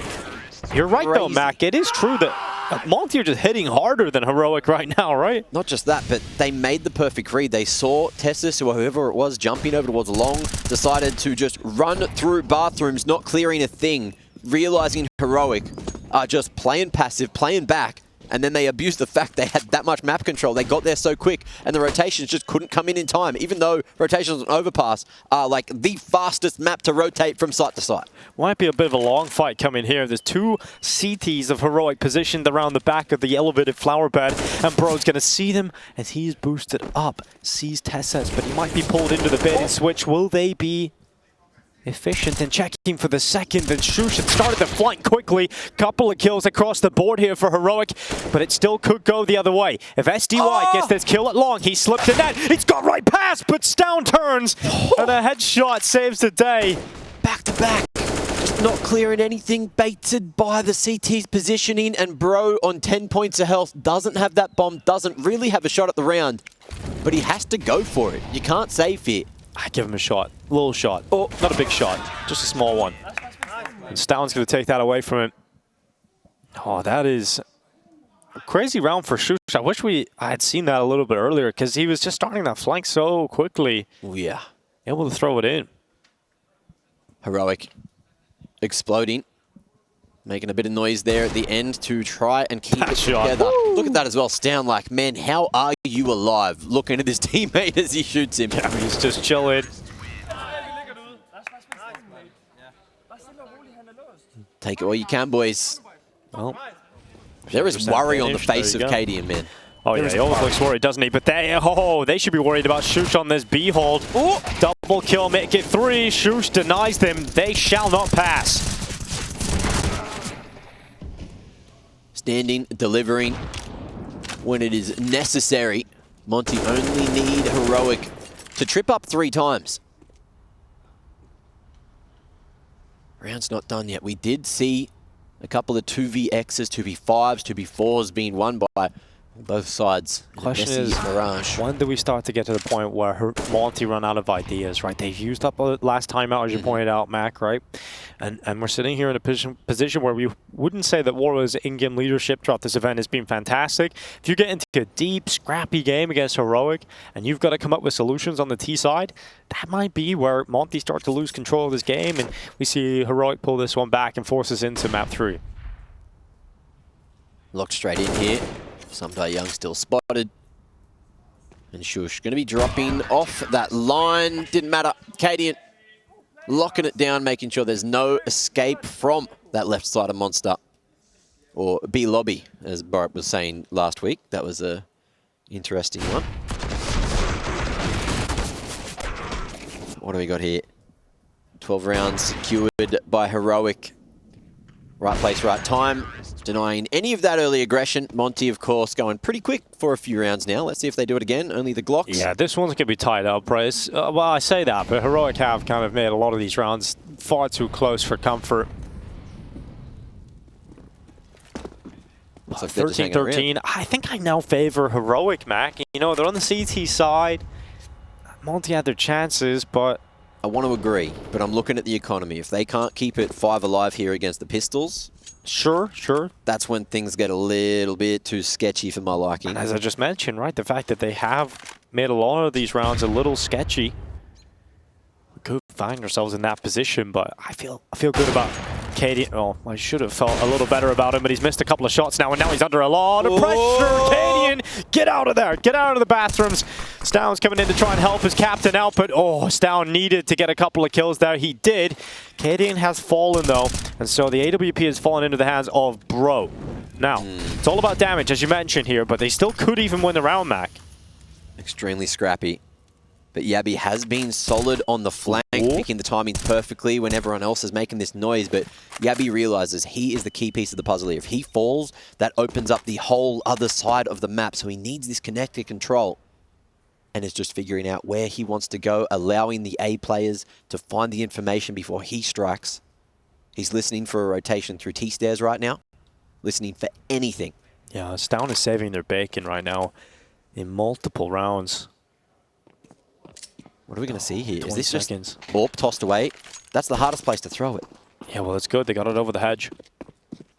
You're right though, Mac. It is true that Monte are just hitting harder than Heroic right now, right? Not just that, but they made the perfect read. They saw Tessus, or whoever it was, jumping over towards Long, decided to just run through bathrooms, not clearing a thing, realizing Heroic are just playing passive, playing back, and then they abused the fact they had that much map control. They got there so quick, and the rotations just couldn't come in time, even though rotations on Overpass are like the fastest map to rotate from site to site. Might be a bit of a long fight coming here. There's 2 CTs of Heroic positioned around the back of the elevated flower bed, and Bro's going to see them as he's boosted up. Sees Tessus, but he might be pulled into the bait and switch. Will they be efficient and checking for the second? Then Shush had started the flank quickly. Couple of kills across the board here for Heroic, but it still could go the other way. If SDY gets this kill at Long, he slipped in that. It's got right past, but Stown turns, and a headshot saves the day. Back to back. Just not clearing anything, baited by the CT's positioning, and Bro on 10 points of health doesn't have that bomb, doesn't really have a shot at the round, but he has to go for it. You can't save it. I give him a shot, a little shot. Oh, not a big shot, just a small one. And Stown's going to take that away from him. Oh, that is a crazy round for Shush. I wish I had seen that a little bit earlier because he was just starting that flank so quickly. Oh, yeah. Able to throw it in. Heroic exploding, making a bit of noise there at the end to try and keep it together. Woo! Look at that as well. Stown like, man, how are you alive? Looking at his teammate as he shoots him. Yeah, he's just chilling. Take it all you can, boys. Well, there is worry on the face of KD and men. Oh yeah, he always looks worried, doesn't he? But they should be worried about Shush on this B hold. Ooh, double kill, make it 3. Shush denies them. They shall not pass. Standing, delivering when it is necessary. Monte only need Heroic to trip up 3 times. Round's not done yet. We did see a couple of 2vXs, 2v5s, 2v4s being won by Both sides. Question Messy is, mirage. when do we start to get to the point where Monte run out of ideas, right? They've used up last time out, as you pointed out, Mac, right? And we're sitting here in a position where we wouldn't say that Warriors' in-game leadership throughout this event has been fantastic. If you get into a deep, scrappy game against Heroic, and you've got to come up with solutions on the T side, that might be where Monte starts to lose control of this game, and we see Heroic pull this one back and force us into map 3. Locked straight in here. Sumtai Young still spotted. And Shush going to be dropping off that line. Didn't matter. Cadian locking it down, making sure there's no escape from that left side of Monster. Or B lobby, as Bart was saying last week. That was a interesting one. What do we got here? 12 rounds secured by Heroic. Right place, right time. Denying any of that early aggression. Monte, of course, going pretty quick for a few rounds now. Let's see if they do it again. Only the Glocks. Yeah, this one's going to be tied up, Bryce. Well, I say that, but Heroic have kind of made a lot of these rounds far too close for comfort. Looks like they're just hanging 13-13. I think I now favor Heroic, Mac. You know, they're on the CT side. Monte had their chances, but... I want to agree, but I'm looking at the economy. If they can't keep it 5 alive here against the Pistols... Sure. That's when things get a little bit too sketchy for my liking. And as I just mentioned, right, the fact that they have made a lot of these rounds a little sketchy. We could find ourselves in that position, but I feel good about Cadian. Oh, I should have felt a little better about him, but he's missed a couple of shots now, and now he's under a lot of pressure. Cadian, get out of there. Get out of the bathrooms. Stown's coming in to try and help his captain out, but Stown needed to get a couple of kills there. He did. Cadian has fallen, though, and so the AWP has fallen into the hands of Bro. Now, it's all about damage, as you mentioned here, but they still could even win the round, Mac. Extremely scrappy. But jabbi has been solid on the flank, picking the timings perfectly when everyone else is making this noise. But jabbi realizes he is the key piece of the puzzle here. If he falls, that opens up the whole other side of the map. So he needs this connected control. And is just figuring out where he wants to go, allowing the A players to find the information before he strikes. He's listening for a rotation through T-stairs right now. Listening for anything. Yeah, Stown is saving their bacon right now in multiple rounds. What are we going to see here? Is this seconds. Just AWP tossed away? That's the hardest place to throw it. Yeah, well, it's good. They got it over the hedge.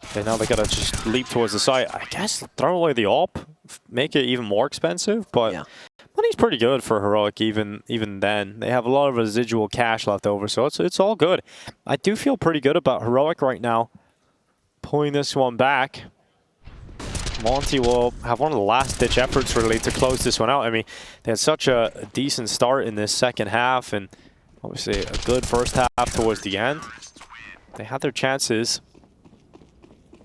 Okay, now they got to just leap towards the site. I guess throw away the AWP, make it even more expensive, but yeah. Money's pretty good for Heroic even then. They have a lot of residual cash left over, so it's all good. I do feel pretty good about Heroic right now. Pulling this one back. Monte will have one of the last-ditch efforts, really, to close this one out. I mean, they had such a decent start in this second half, and obviously a good first half towards the end. They had their chances.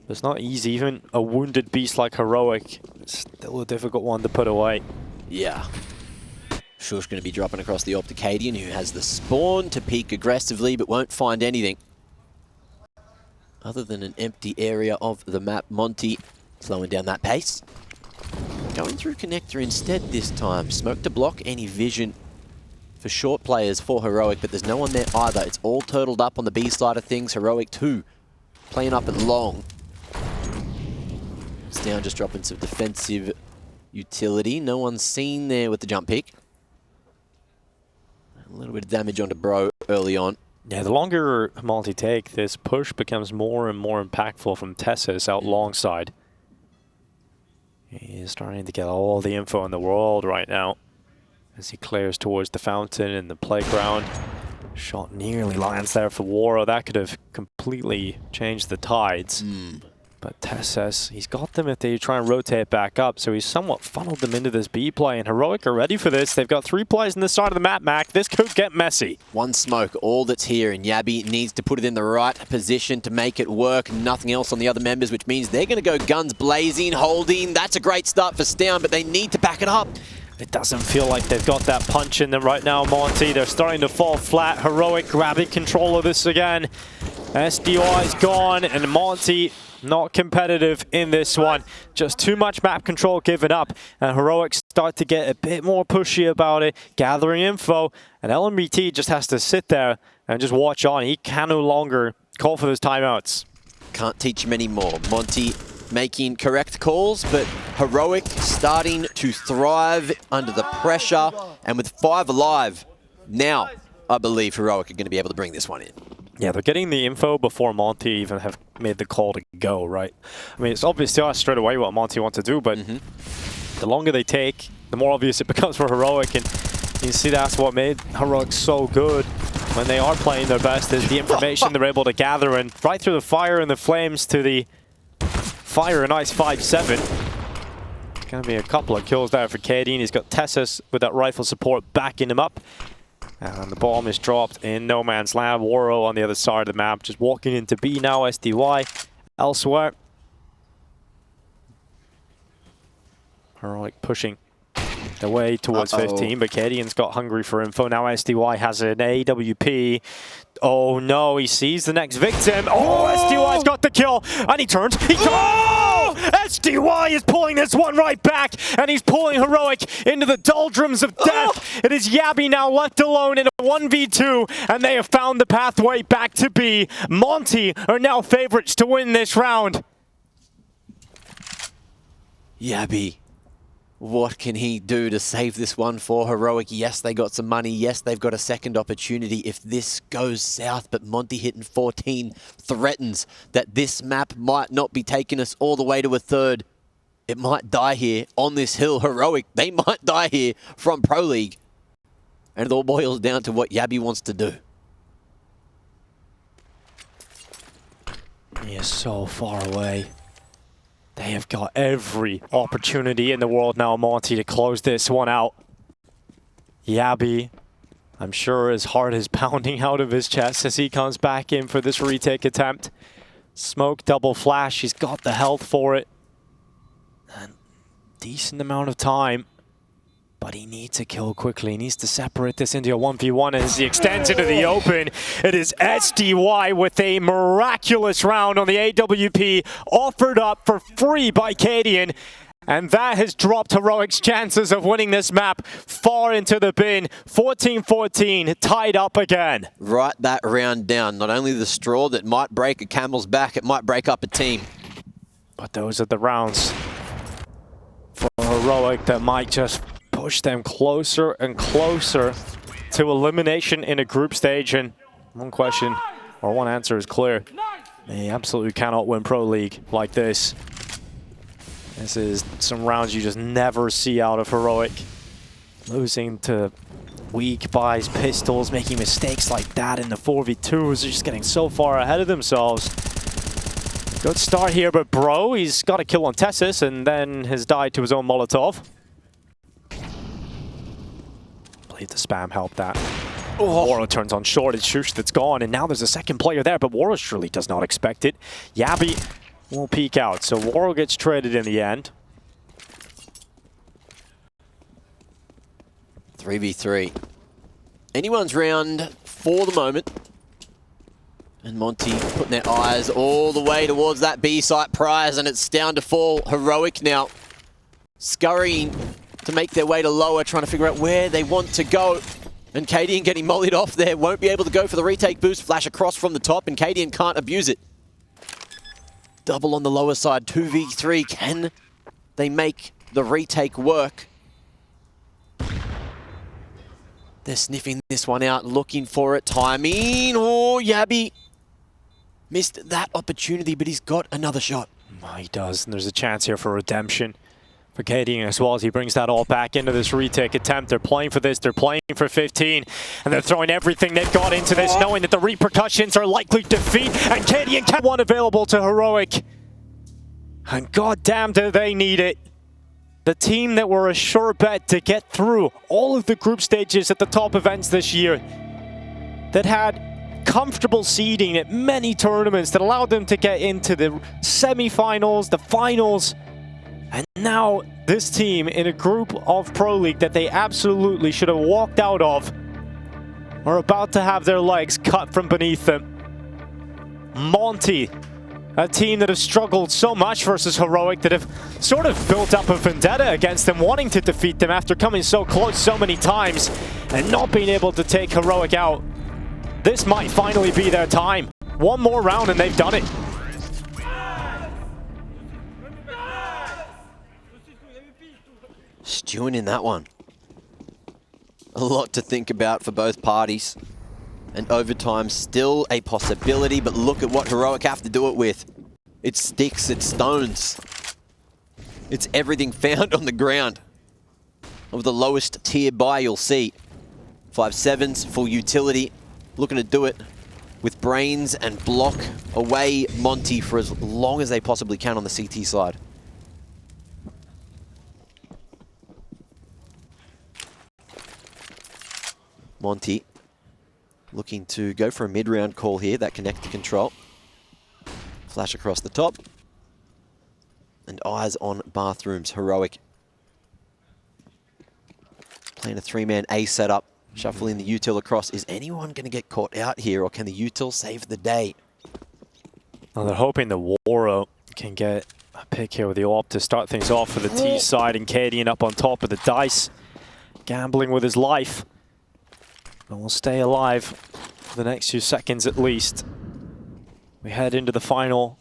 It's not easy. Even a wounded beast like Heroic, it's still a difficult one to put away. Yeah. Shush going to be dropping across the AWP to Cadian, who has the spawn to peek aggressively, but won't find anything. Other than an empty area of the map. Monte slowing down that pace. Going through connector instead this time. Smoke to block any vision for short players for Heroic, but there's no one there either. It's all turtled up on the B side of things. Heroic 2 playing up at long. It's down, just dropping some defensive utility. No one's seen there with the jump pick. A little bit of damage onto Bro early on. Yeah, the longer Monte take, this push becomes more and more impactful from Tessus out long side. He's starting to get all the info in the world right now as he clears towards the fountain and the playground. Shot nearly lands there for Waro. That could have completely changed the tides. But Tessus, he's got them if they try and rotate back up, so he's somewhat funneled them into this B play, and Heroic are ready for this. They've got 3 plays on this side of the map, Mac. This could get messy. One smoke, all that's here, and jabbi needs to put it in the right position to make it work. Nothing else on the other members, which means they're going to go guns blazing, holding. That's a great start for Stown, but they need to back it up. It doesn't feel like they've got that punch in them right now, Monte. They're starting to fall flat. Heroic grabbing control of this again. SDI is gone, and Monte not competitive in this one. Just too much map control given up, and Heroic start to get a bit more pushy about it, gathering info, and LMBT just has to sit there and just watch on. He can no longer call for those timeouts. Can't teach him anymore. Monte making correct calls, but Heroic starting to thrive under the pressure, and with 5 alive, now I believe Heroic are going to be able to bring this one in. Yeah, they're getting the info before Monte even have made the call to go, right? I mean, it's obvious to us straight away what Monte wants to do, but the longer they take, the more obvious it becomes for Heroic, and you see that's what made Heroic so good when they are playing their best, is the information they're able to gather, and right through the fire and the flames to the fire, a nice 5-7. Gonna be a couple of kills there for KD, and he's got Tessus with that rifle support backing him up. And the bomb is dropped in no man's land. Waro on the other side of the map, just walking into B now. SDY elsewhere. Heroic pushing the way towards 15, but Cadian's got hungry for info. Now SDY has an AWP. Oh no, he sees the next victim. Oh, SDY's got the kill, and he turns. SDY is pulling this one right back, and he's pulling Heroic into the doldrums of death. It is jabbi now left alone in a 1v2, and they have found the pathway back to B. Monte are now favorites to win this round. jabbi, what can he do to save this one for Heroic? Yes, they got some money. Yes, they've got a second opportunity if this goes south, but Monte hitting 14 threatens that this map might not be taking us all the way to a third. It might die here on this hill. Heroic, they might die here from Pro League. And it all boils down to what jabbi wants to do. He is so far away. They have got every opportunity in the world now, Monte, to close this one out. jabbi, I'm sure his heart is pounding out of his chest as he comes back in for this retake attempt. Smoke, double flash, he's got the health for it. And decent amount of time. But he needs to kill quickly. He needs to separate this into a 1v1 as he extends into the open. It is SDY with a miraculous round on the AWP offered up for free by Cadian. And that has dropped Heroic's chances of winning this map far into the bin. 14-14, tied up again. Write that round down. Not only the straw that might break a camel's back, it might break up a team. But those are the rounds for Heroic that might just push them closer and closer to elimination in a group stage. And one question, or one answer is clear. They absolutely cannot win Pro League like this. This is some rounds you just never see out of Heroic. Losing to weak buys, pistols, making mistakes like that in the 4v2s. They're just getting so far ahead of themselves. Good start here, but Bro, he's got a kill on Tessus and then has died to his own Molotov. I believe the spam helped that. Waro turns on short, it's Shush that's gone, and now there's a second player there, but Waro surely does not expect it. jabbi will peek out, so Waro gets traded in the end. 3v3. Anyone's round for the moment. And Monte putting their eyes all the way towards that B site prize, and it's down to fall. Heroic now scurrying to make their way to lower, trying to figure out where they want to go. And Cadian getting mollied off there, won't be able to go for the retake boost. Flash across from the top, and Cadian can't abuse it. Double on the lower side, 2v3. Can they make the retake work? They're sniffing this one out, looking for it. Timing. Oh, jabbi missed that opportunity, but he's got another shot. Oh, he does, and there's a chance here for redemption for Cadian as well as he brings that all back into this retake attempt. They're playing for this, they're playing for 15, and they're throwing everything they've got into this, knowing that the repercussions are likely defeat, and Cadian can one available to Heroic. And goddamn do they need it. The team that were a sure bet to get through all of the group stages at the top events this year, that had comfortable seeding at many tournaments that allowed them to get into the semi-finals, the finals, and now this team in a group of Pro League that they absolutely should have walked out of are about to have their legs cut from beneath them. Monte, a team that have struggled so much versus Heroic, that have sort of built up a vendetta against them, wanting to defeat them after coming so close so many times and not being able to take Heroic out. This might finally be their time. One more round and they've done it. stewing in that one. A lot to think about for both parties. And overtime still a possibility, but look at what Heroic have to do it with. It's sticks, it's stones. It's everything found on the ground. Of the lowest tier buy you'll see. 5.7s, full utility. Looking to do it with brains and block away Monte for as long as they possibly can on the CT side. Monte looking to go for a mid-round call here, that connect to control. Flash across the top. And eyes on bathrooms, Heroic. Playing a three-man A setup, shuffling the util across. Is anyone going to get caught out here, or can the util save the day? Well, they're hoping the Waro can get a pick here with the AWP to start things off for the T side, and Cadian up on top of the dice, gambling with his life. And we'll stay alive for the next few seconds at least. We head into the final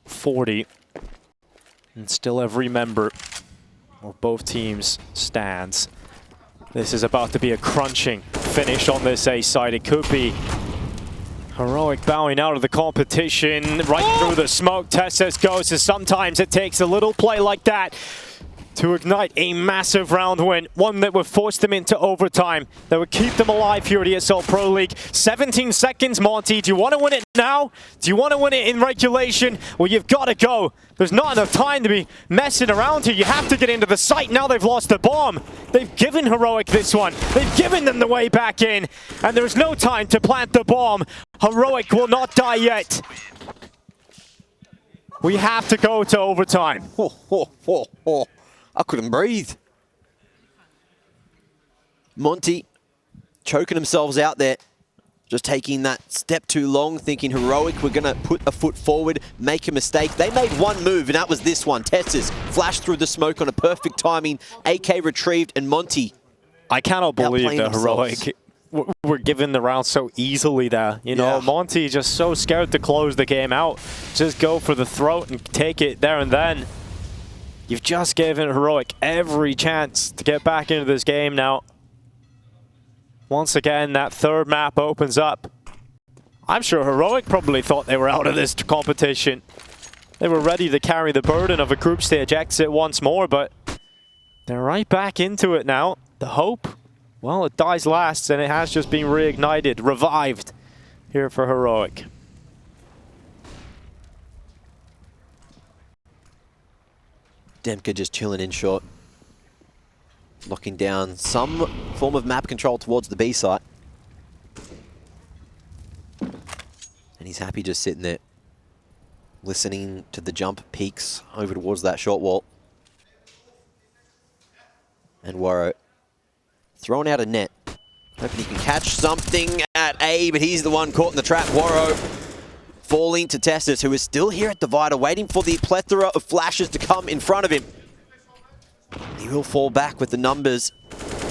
40. And still every member of both teams stands. This is about to be a crunching finish on this A side. It could be Heroic bowing out of the competition right through the smoke. Tessus goes, and sometimes it takes a little play like that to ignite a massive round win, one that would force them into overtime, that would keep them alive here at ESL Pro League. 17 seconds, Monte. Do you want to win it now? Do you want to win it in regulation? Well, you've got to go. There's not enough time to be messing around here. You have to get into the site. Now they've lost the bomb. They've given Heroic this one. They've given them the way back in, and there's no time to plant the bomb. Heroic will not die yet. We have to go to overtime. I couldn't breathe. Monte choking themselves out there. Just taking that step too long, thinking Heroic were going to put a foot forward, make a mistake. They made one move, and that was this one. Tessus flashed through the smoke on a perfect timing. AK retrieved, and Monte. I cannot believe that Heroic were given the round so easily there. You know, Monte just so scared to close the game out. Just go for the throat and take it there and then. You've just given Heroic every chance to get back into this game now. Once again, that third map opens up. I'm sure Heroic probably thought they were out of this competition. They were ready to carry the burden of a group stage exit once more, but they're right back into it now. The hope, well, it dies last, and it has just been reignited, revived here for Heroic. Demka just chilling in short. Locking down some form of map control towards the B site. And he's happy just sitting there, listening to the jump peaks over towards that short wall. And Waro throwing out a net. Hoping he can catch something at A, but he's the one caught in the trap. Waro falling to Tessus, who is still here at Divider, waiting for the plethora of flashes to come in front of him. He will fall back with the numbers,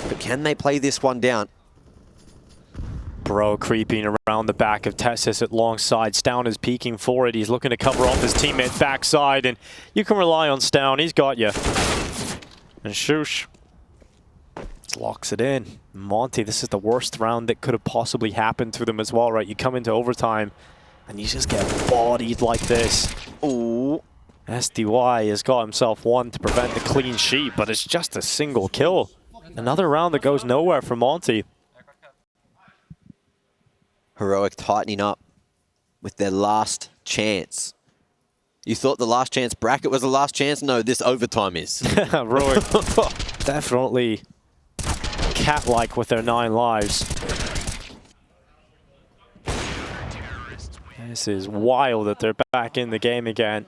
but can they play this one down? Bro creeping around the back of Tessus at long side. Stown is peeking for it. He's looking to cover off his teammate's backside, and you can rely on Stown. He's got you. And Shush locks it in. Monte, this is the worst round that could have possibly happened to them as well, right? You come into overtime, and you just get bodied like this. Ooh. SDY has got himself one to prevent the clean sheet, but it's just a single kill. Another round that goes nowhere for Monte. Heroic tightening up with their last chance. You thought the last chance bracket was the last chance? No, this overtime is. Heroic definitely cat-like with their 9 lives. This is wild that they're back in the game again.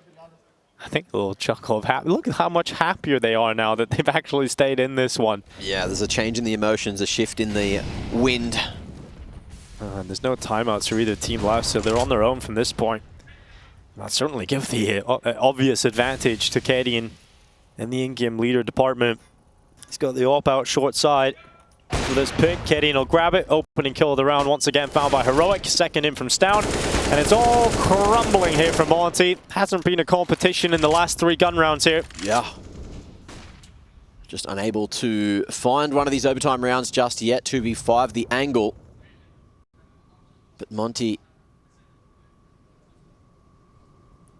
I think a little chuckle of happy. Look at how much happier they are now that they've actually stayed in this one. Yeah, there's a change in the emotions, a shift in the wind. There's no timeouts for either team left, so they're on their own from this point. That certainly give the obvious advantage to Cadian in the in-game leader department. He's got the AWP out short side. For this pick, Cadian will grab it. Opening kill of the round once again found by Heroic. Second in from Stown. And it's all crumbling here from Monte. Hasn't been a competition in the last 3 gun rounds here. Yeah. Just unable to find one of these overtime rounds just yet. 2v5, the angle. But Monte,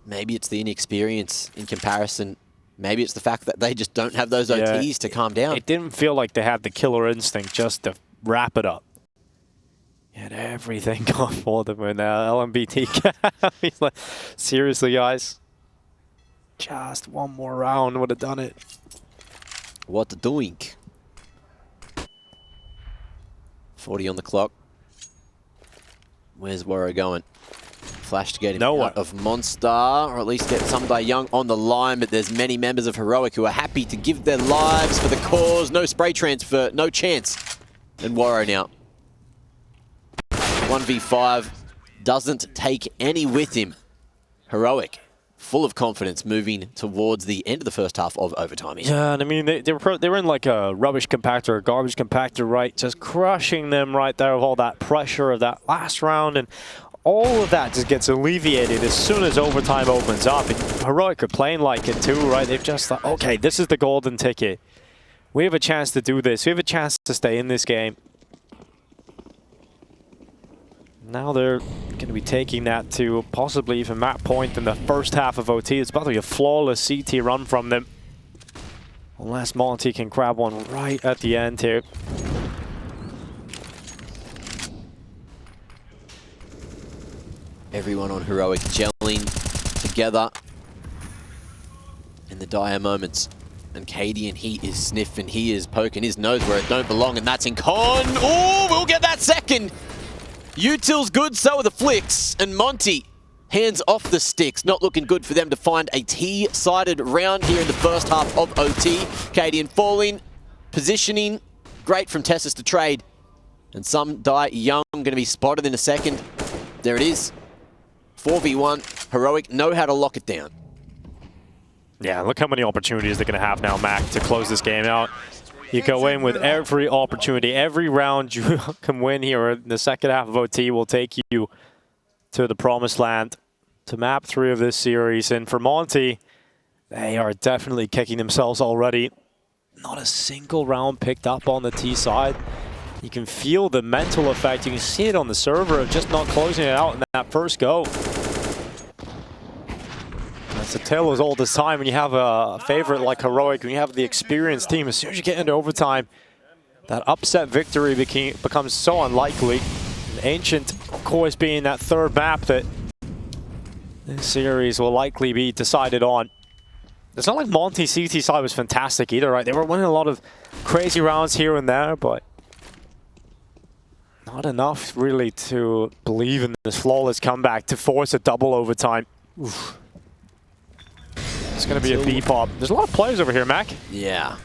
maybe it's the inexperience in comparison. Maybe it's the fact that they just don't have those OTs to calm down. It didn't feel like they had the killer instinct just to wrap it up. He had everything going for them in LMBT. He's like, seriously, guys. Just one more round would have done it. What doing? 40 on the clock. Where's Warrow going? Flash to get him out of Monster, or at least get Someday Young on the line, but there's many members of Heroic who are happy to give their lives for the cause. No spray transfer, no chance. And Warrow now. 1v5, doesn't take any with him. Heroic, full of confidence, moving towards the end of the first half of overtime. Yeah, and I mean, they were in like a rubbish compactor, a garbage compactor, right? Just crushing them right there with all that pressure of that last round, and all of that just gets alleviated as soon as overtime opens up. And Heroic are playing like it too, right? They've just thought, okay, this is the golden ticket. We have a chance to do this. We have a chance to stay in this game. Now they're going to be taking that to possibly even map point in the first half of OT. It's about to be a flawless CT run from them. Unless Monte can grab one right at the end here. Everyone on Heroic gelling together in the dire moments. And Cadian, he is sniffing, he is poking his nose where it don't belong, and that's in Con. Oh, we'll get that second. Util's good, so are the flicks. And Monte, hands off the sticks. Not looking good for them to find a T-sided round here in the first half of OT. Cadian falling, positioning. Great from Tessus to trade. And Someday Young going to be spotted in a second. There it is. 4v1. Heroic know how to lock it down. Yeah, look how many opportunities they're going to have now, Mac, to close this game out. You go in with every opportunity. Every round you can win here in the second half of OT will take you to the promised land, to map 3 of this series. And for Monte, they are definitely kicking themselves already. Not a single round picked up on the T side. You can feel the mental effect. You can see it on the server of just not closing it out in that first go. It's a tale as old as time when you have a favorite like Heroic, when you have the experienced team. As soon as you get into overtime, that upset victory becomes so unlikely. And Ancient, of course, being that third map that this series will likely be decided on. It's not like Monte CT side was fantastic either, right? They were winning a lot of crazy rounds here and there, but not enough really to believe in this flawless comeback to force a double overtime. Oof. It's going to be a B-pop. There's a lot of players over here, Mac. Yeah.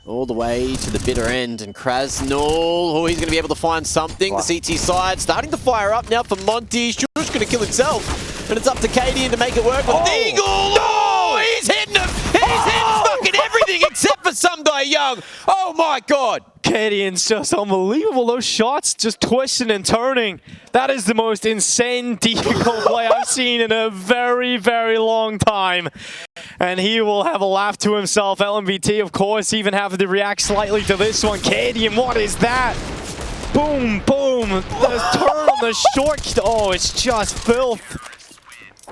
All the way to the bitter end. And Krasnul, oh, he's going to be able to find something. Wow. The CT side starting to fire up now for Monte. Shush going to kill himself. And it's up to Cadian to make it work with the Eagle. Oh, he's hitting him. He's hitting fucking everything except for Someday Young. Oh, my God. Cadian's just unbelievable. Those shots just twisting and turning. That is the most insane decoy play I've seen in a very, very long time. And he will have a laugh to himself. LMVT, of course, even having to react slightly to this one. Cadian, what is that? Boom, boom. The turn on the short. Oh, it's just filth.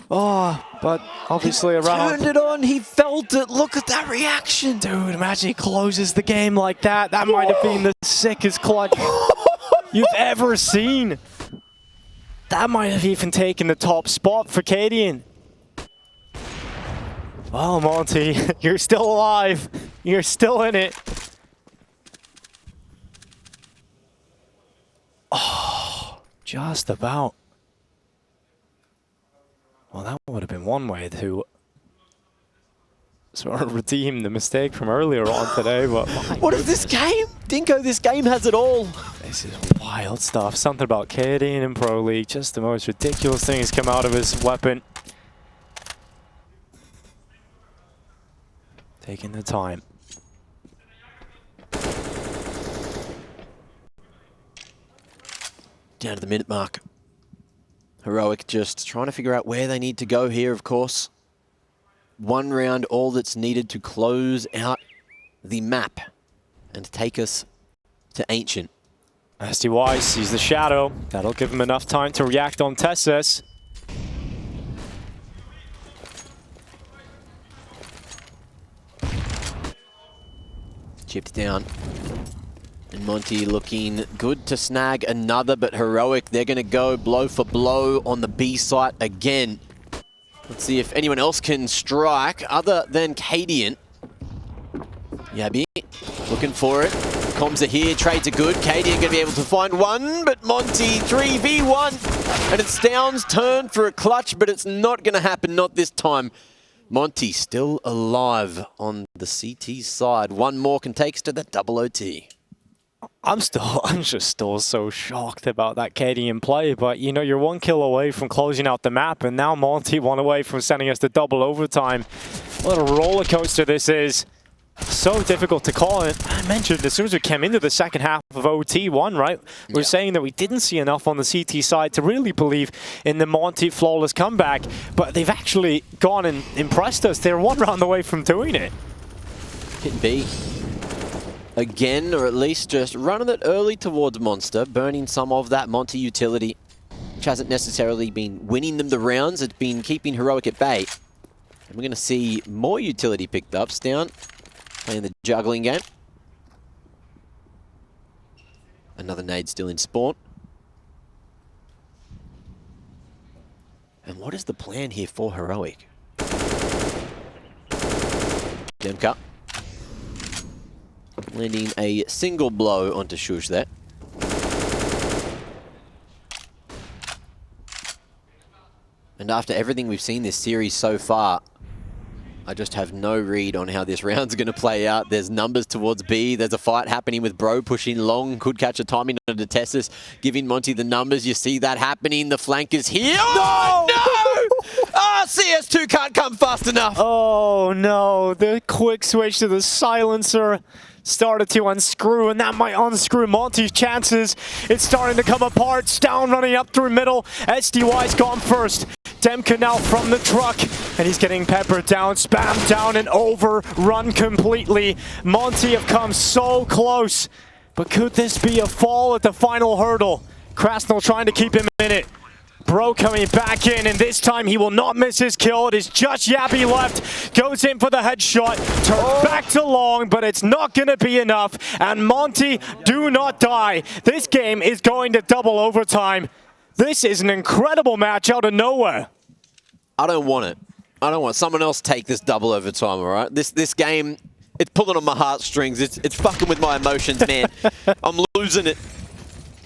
Oh, but obviously around. Turned it on, he felt it. Look at that reaction. Dude, imagine he closes the game like that. That might have been the sickest clutch you've ever seen. That might have even taken the top spot for Cadian. Well, Monte, you're still alive. You're still in it. Oh, just about. Well, that would have been one way to sort of redeem the mistake from earlier on today, but what is this game? Dinko, this game has it all. This is wild stuff. Something about Cadian in Pro League. Just the most ridiculous things come out of his weapon. Taking the time. Down to the minute mark. Heroic just trying to figure out where they need to go here, of course. One round, all that's needed to close out the map and take us to Ancient. SDY sees the shadow. That'll give him enough time to react on Tessus. Chipped down. And Monte looking good to snag another, but Heroic, they're going to go blow for blow on the B site again. Let's see if anyone else can strike other than Cadian. Jabbi looking for it. Comms are here, trades are good. Cadian going to be able to find one, but Monte 3v1. And it's Down's turn for a clutch, but it's not going to happen, not this time. Monte still alive on the CT side. One more can take us to the double OT. I'm just still so shocked about that Cadian play, but you know, you're 1 kill away from closing out the map, and now Monte 1 away from sending us to double overtime. What a roller coaster this is. So difficult to call. And I mentioned as soon as we came into the second half of OT1, right? We're saying that we didn't see enough on the CT side to really believe in the Monte flawless comeback, but they've actually gone and impressed us. They're 1 round away from doing it. Hit B. Again, or at least just running it early towards Monster, burning some of that Monte utility, which hasn't necessarily been winning them the rounds. It's been keeping Heroic at bay. And we're going to see more utility picked up. Down playing the juggling game. Another nade still in spawn. And what is the plan here for Heroic? Demka. Landing a single blow onto Shush there. And after everything we've seen this series so far, I just have no read on how this round's going to play out. There's numbers towards B. There's a fight happening with Bro pushing long. Could catch a timing on the Tessus, giving Monte the numbers. You see that happening. The flank is here. Oh, no! Ah, CS2 can't come fast enough. Oh, no. The quick switch to the silencer started to unscrew, and that might unscrew Monte's chances. It's starting to come apart. Down running up through middle. SDY's gone first. Demka now from the truck, and he's getting peppered down, spammed down, and overrun completely. Monte have come so close, but could this be a fall at the final hurdle? Krasnal trying to keep him in it. Bro coming back in, and this time he will not miss his kill. It is just Jabbi left. Goes in for the headshot. Turns back to long, but it's not going to be enough. And Monte, do not die. This game is going to double overtime. This is an incredible match out of nowhere. I don't want it. I don't want someone else take this double overtime, all right? This game, it's pulling on my heartstrings. It's fucking with my emotions, man. I'm losing it.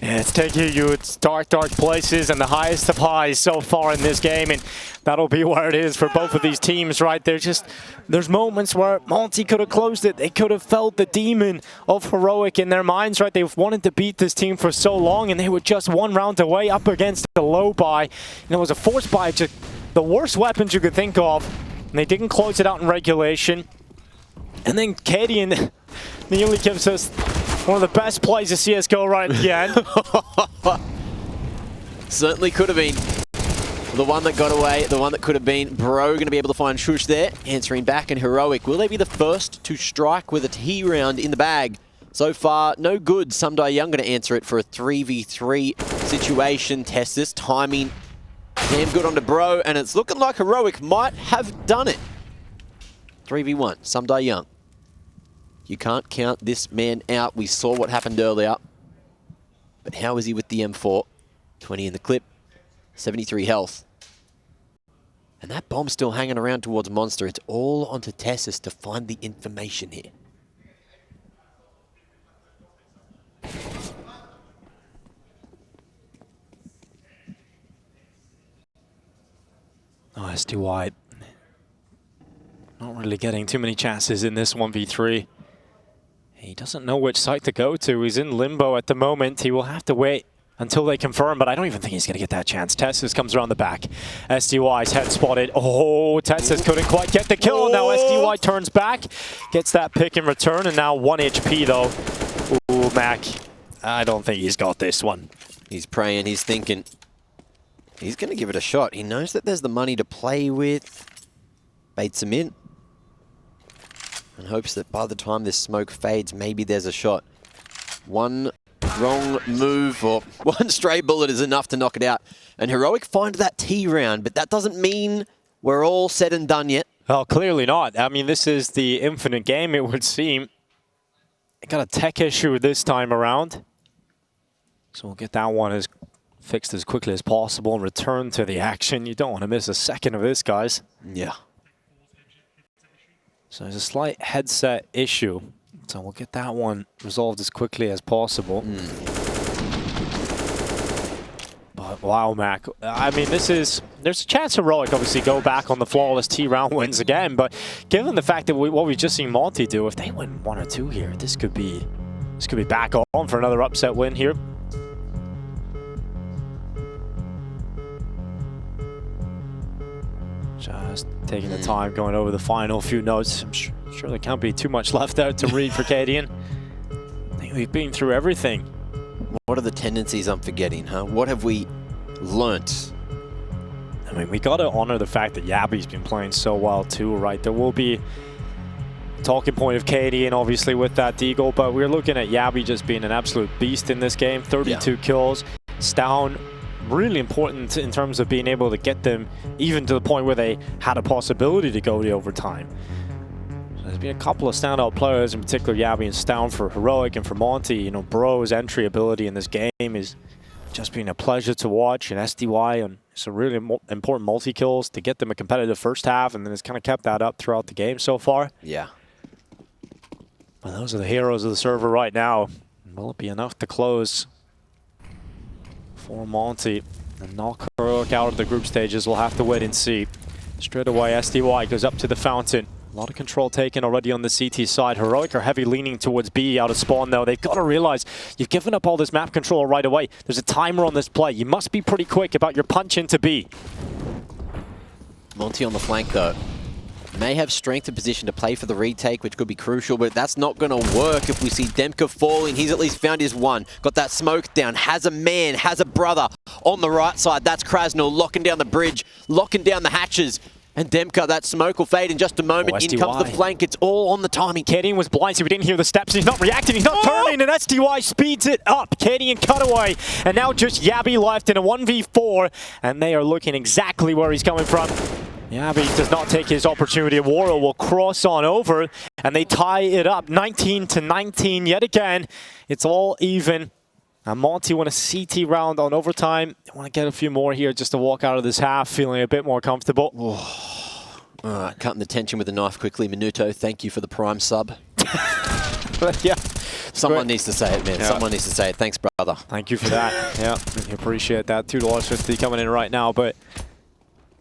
Yeah, it's taking you to dark, dark places and the highest of highs so far in this game, and that'll be where it is for both of these teams, right? There's moments where Monte could have closed it. They could have felt the demon of Heroic in their minds, right? They've wanted to beat this team for so long, and they were just 1 round away up against the low buy. And it was a force buy, just the worst weapons you could think of, and they didn't close it out in regulation. And then Cadian nearly gives us one of the best plays of CSGO right at the end. Certainly could have been. The one that got away, the one that could have been. Bro going to be able to find Shush there. Answering back, and Heroic, will they be the first to strike with a T round in the bag? So far, no good. Sumdai Young going to answer it for a 3v3 situation. Test this timing. Damn good onto Bro, and it's looking like Heroic might have done it. 3v1, Sumdai Young. You can't count this man out. We saw what happened earlier. But how is he with the M4? 20 in the clip, 73 health. And that bomb's still hanging around towards Monster. It's all onto Tessus to find the information here. Oh, SDY not really getting too many chances in this 1v3. He doesn't know which site to go to. He's in limbo at the moment. He will have to wait until they confirm, but I don't even think he's going to get that chance. Tessus comes around the back. SDY's head spotted. Oh, Tessus couldn't quite get the kill. Now SDY turns back, gets that pick in return, and now 1 HP though. Ooh, Mac. I don't think he's got this one. He's praying, he's thinking. He's going to give it a shot. He knows that there's the money to play with. Baits him in. and hopes that by the time this smoke fades, maybe there's a shot. One wrong move or one stray bullet is enough to knock it out. And Heroic find that T round, but that doesn't mean we're all said and done yet. Well, clearly not. I mean, this is the infinite game, it would seem. They got a tech issue this time around. So we'll get that one fixed as quickly as possible and return to the action. You don't want to miss a second of this, guys. Yeah. So there's a slight headset issue. So we'll get that one resolved as quickly as possible. But wow, Mac. I mean, there's a chance Heroic obviously go back on the flawless T round wins again. But given the fact that what we've just seen Monte do, if they win 1 or 2 here, this could be back on for another upset win here. Just taking the time, going over the final few notes. I'm sure there can't be too much left out to read for Cadian. I think we've been through everything. What are the tendencies I'm forgetting, huh? What have we learnt? I mean, we got to honor the fact that jabbi's been playing so well too, right? There will be a talking point of Cadian, obviously, with that deagle, but we're looking at jabbi just being an absolute beast in this game. 32 kills. It's down. Really important in terms of being able to get them even to the point where they had a possibility to go to overtime. So there's been a couple of standout players, in particular jabbi and Stown for Heroic, and for Monte. You know, Bro's entry ability in this game is just been a pleasure to watch, and SDY and some really important multi-kills to get them a competitive first half, and then it's kind of kept that up throughout the game so far. Yeah. Well, those are the heroes of the server right now. Will it be enough to close for Monte and knock Heroic out of the group stages? We'll have to wait and see. Straight away, SDY goes up to the fountain. A lot of control taken already on the CT side. Heroic are heavy leaning towards B out of spawn, though. They've got to realize you've given up all this map control right away. There's a timer on this play. You must be pretty quick about your punch into B. Monte on the flank, though. May have strength and position to play for the retake, which could be crucial, but that's not going to work if we see Demka falling. He's at least found his one. Got that smoke down. Has a man, has a brother on the right side. That's Krasnul locking down the bridge, locking down the hatches. And Demka, that smoke will fade in just a moment. In comes the flank. It's all on the timing. Cadian was blind, so we didn't hear the steps. He's not reacting. He's not turning, and SDY speeds it up. Cadian cutaway, and now just jabbi left in a 1v4, and they are looking exactly where he's coming from. jabbi does not take his opportunity. Waro will cross on over, and they tie it up 19-19 yet again. It's all even. And Monte want a CT round on overtime. They want to get a few more here just to walk out of this half feeling a bit more comfortable. Cutting the tension with a knife quickly. Minuto, thank you for the prime sub. Yeah. Someone needs to say it, man. Yeah. Someone needs to say it. Thanks, brother. Thank you for that. Yeah, we appreciate that. $2.50 coming in right now, but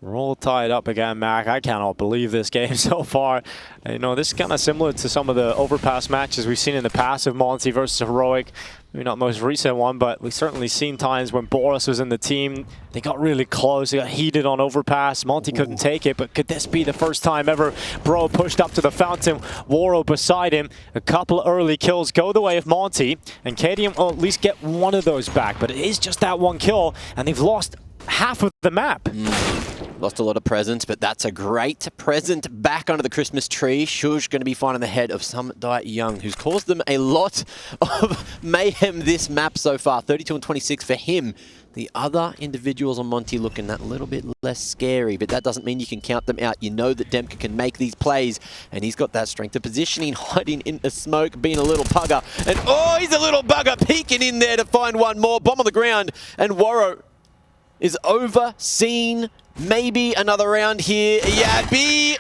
we're all tied up again, Mac. I cannot believe this game so far. You know, this is kind of similar to some of the Overpass matches we've seen in the past of Monte versus Heroic. Maybe not the most recent one, but we've certainly seen times when Boris was in the team. They got really close. They got heated on Overpass. Monte couldn't take it, but could this be the first time ever Bro pushed up to the fountain? Waro beside him. A couple early kills go the way of Monte, and Cadian will at least get one of those back, but it is just that one kill, and they've lost half of the map. Lost a lot of presents, but that's a great present back under the Christmas tree. Shuj going to be finding the head of some Diet Young, who's caused them a lot of mayhem this map so far. 32 and 26 for him. The other individuals on Monte looking that little bit less scary, but that doesn't mean you can count them out. You know that Demka can make these plays, and he's got that strength of positioning, hiding in the smoke, being a little bugger. And oh, he's a little bugger, peeking in there to find one more. Bomb on the ground, and Waro is overseen. Maybe another round here. jabbi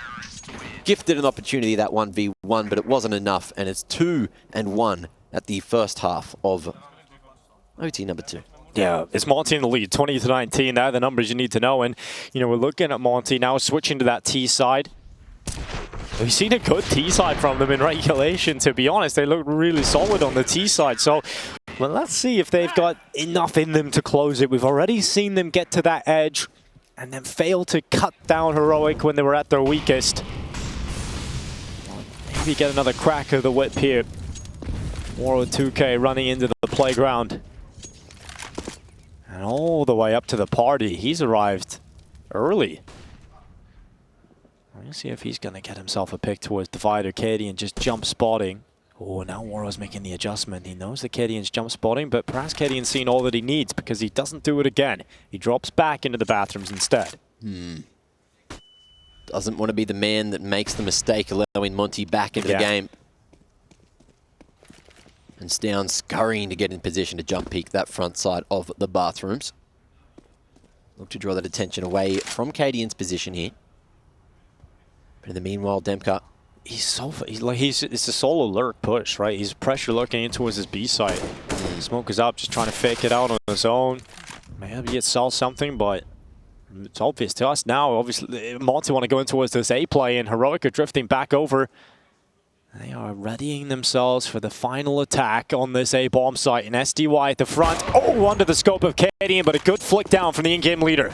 gifted an opportunity, that 1v1, but it wasn't enough, and it's 2-1 at the first half of OT number 2. Yeah, it's Monte in the lead, 20-19. They're the numbers you need to know, and you know we're looking at Monte now switching to that T side. We've seen a good T side from them in regulation, to be honest. They look really solid on the T side, so well, let's see if they've got enough in them to close it. We've already seen them get to that edge and then fail to cut down Heroic when they were at their weakest. Maybe get another crack of the whip here. Waro 2K running into the playground. And all the way up to the party. He's arrived early. Let's see if he's going to get himself a pick towards Divider. Cadian just jump spotting. Oh, now Woro's making the adjustment. He knows that Cadian's jump spotting, but perhaps Cadian's seen all that he needs because he doesn't do it again. He drops back into the bathrooms instead. Doesn't want to be the man that makes the mistake, allowing Monte back into the game. And Stown scurrying to get in position to jump peek that front side of the bathrooms. Look to draw that attention away from Cadian's position here. But in the meanwhile, Demka, it's a solo lurk push, right? He's pressure lurking in towards his B site. Smoke is up, just trying to fake it out on his own. Maybe it sells something, but it's obvious to us now. Obviously, Monte want to go in towards this A play, and Heroic are drifting back over. They are readying themselves for the final attack on this A bomb site. And SDY at the front. Oh, under the scope of Cadian, but a good flick down from the in-game leader.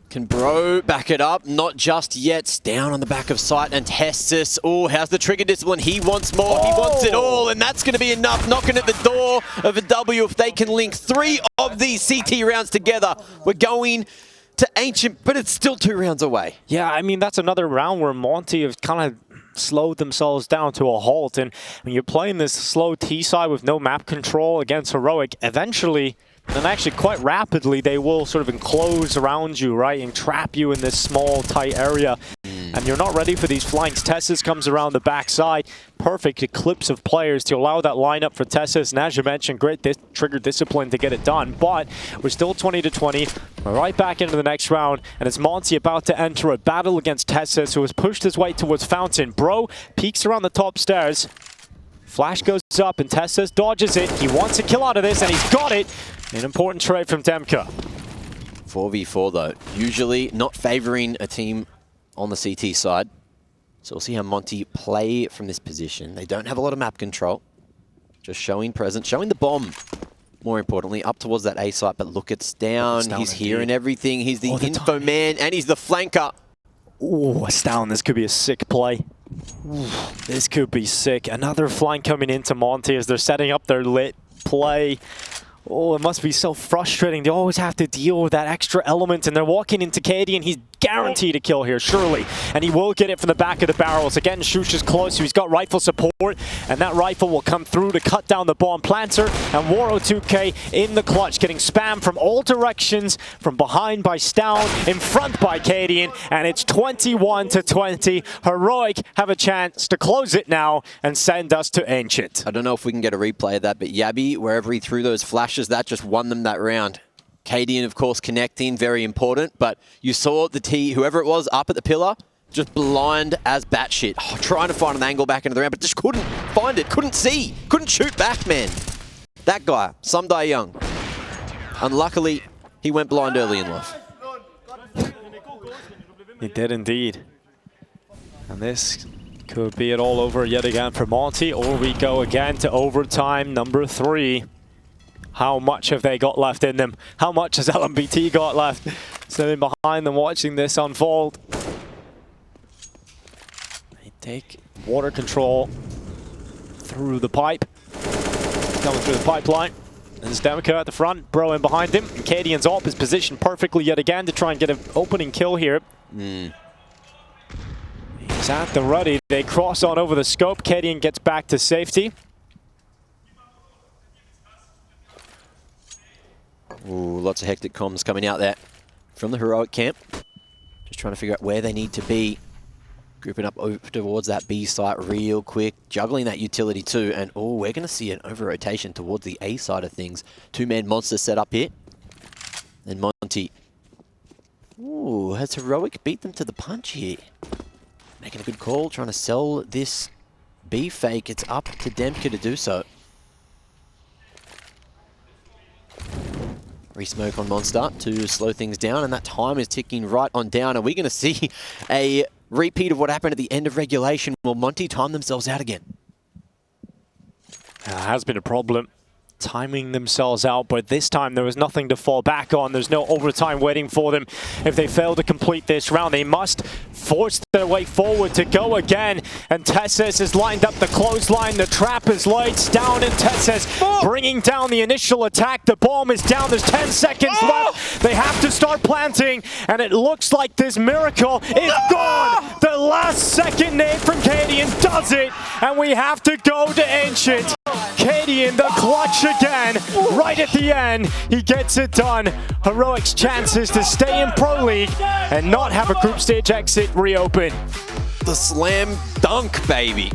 can Bro back it up? Not just yet. It's down on the back of sight, and Testis. Oh, how's the trigger discipline? He wants more. He wants it all, and that's going to be enough. Knocking at the door of a W if they can link 3 of these CT rounds together. We're going to Ancient, but it's still 2 rounds away. Yeah, I mean, that's another round where Monte have kind of slowed themselves down to a halt. And when you're playing this slow T side with no map control against Heroic, eventually, and actually quite rapidly, they will sort of enclose around you, right, and trap you in this small, tight area. And you're not ready for these flanks. Tessis comes around the backside. Perfect eclipse of players to allow that lineup for Tessis. And as you mentioned, great trigger discipline to get it done. But we're still 20-20. We're right back into the next round. And it's Monte about to enter a battle against Tessis, who has pushed his way towards Fountain. Bro peeks around the top stairs. Flash goes up and Tessis dodges it. He wants a kill out of this, and he's got it. An important trade from Demka. 4v4 though. Usually not favoring a team on the CT side. So we'll see how Monte play from this position. They don't have a lot of map control. Just showing presence, showing the bomb, more importantly, up towards that A site. But look, it's down. He's hearing everything. He's the info man, and he's the flanker. Ooh, Astound. This could be a sick play. Ooh, this could be sick. Another flank coming into Monte as they're setting up their lit play. Oh, it must be so frustrating. They always have to deal with that extra element, and they're walking into Cadian, and he's guaranteed a kill here, surely. And he will get it from the back of the barrels. Again, Shush is close, so he's got rifle support, and that rifle will come through to cut down the bomb planter. And Woro 2K in the clutch, getting spammed from all directions, from behind by Stown, in front by Cadian, and it's 21-20. Heroic have a chance to close it now and send us to Ancient. I don't know if we can get a replay of that, but Jabbi, wherever he threw those flashes, that just won them that round. Cadian, of course, connecting, very important, but you saw the T, whoever it was, up at the pillar, just blind as batshit. Oh, trying to find an angle back into the round, but just couldn't find it, couldn't see, couldn't shoot back, man. That guy, Sumdai Young. Unluckily, he went blind early in life. He did indeed. And this could be it all over yet again for Monte, or we go again to overtime number 3. How much have they got left in them? How much has LMBT got left? Sitting behind them watching this unfold. They take water control through the pipe. Coming through the pipeline. And Demka at the front, Bro in behind him. And Cadian's op is positioned perfectly yet again to try and get an opening kill here. He's at the ready. They cross on over the scope. Cadian gets back to safety. Ooh, lots of hectic comms coming out there from the Heroic camp. Just trying to figure out where they need to be. Grouping up over towards that B site real quick. Juggling that utility too. And oh, we're going to see an over-rotation towards the A side of things. 2-man monster set up here. And Monte. Ooh, has Heroic beat them to the punch here? Making a good call, trying to sell this B fake. It's up to Demka to do so. Re-smoke on Monster to slow things down, and that time is ticking right on down. Are we going to see a repeat of what happened at the end of regulation? Will Monte time themselves out again? Has been a problem. timing themselves out, but this time there was nothing to fall back on. There's no overtime waiting for them. If they fail to complete this round, they must force their way forward to go again. And Tesses is lined up the clothesline. The trap is lights down, and Tesses bringing down the initial attack. The bomb is down. There's 10 seconds left. They have to start planting, and it looks like this miracle is gone. The last second nade from Cadian does it, and we have to go to Ancient. Cadian, the clutch again, right at the end. He gets it done. Heroic's chances to stay in Pro League and not have a group stage exit reopen. The slam dunk, baby.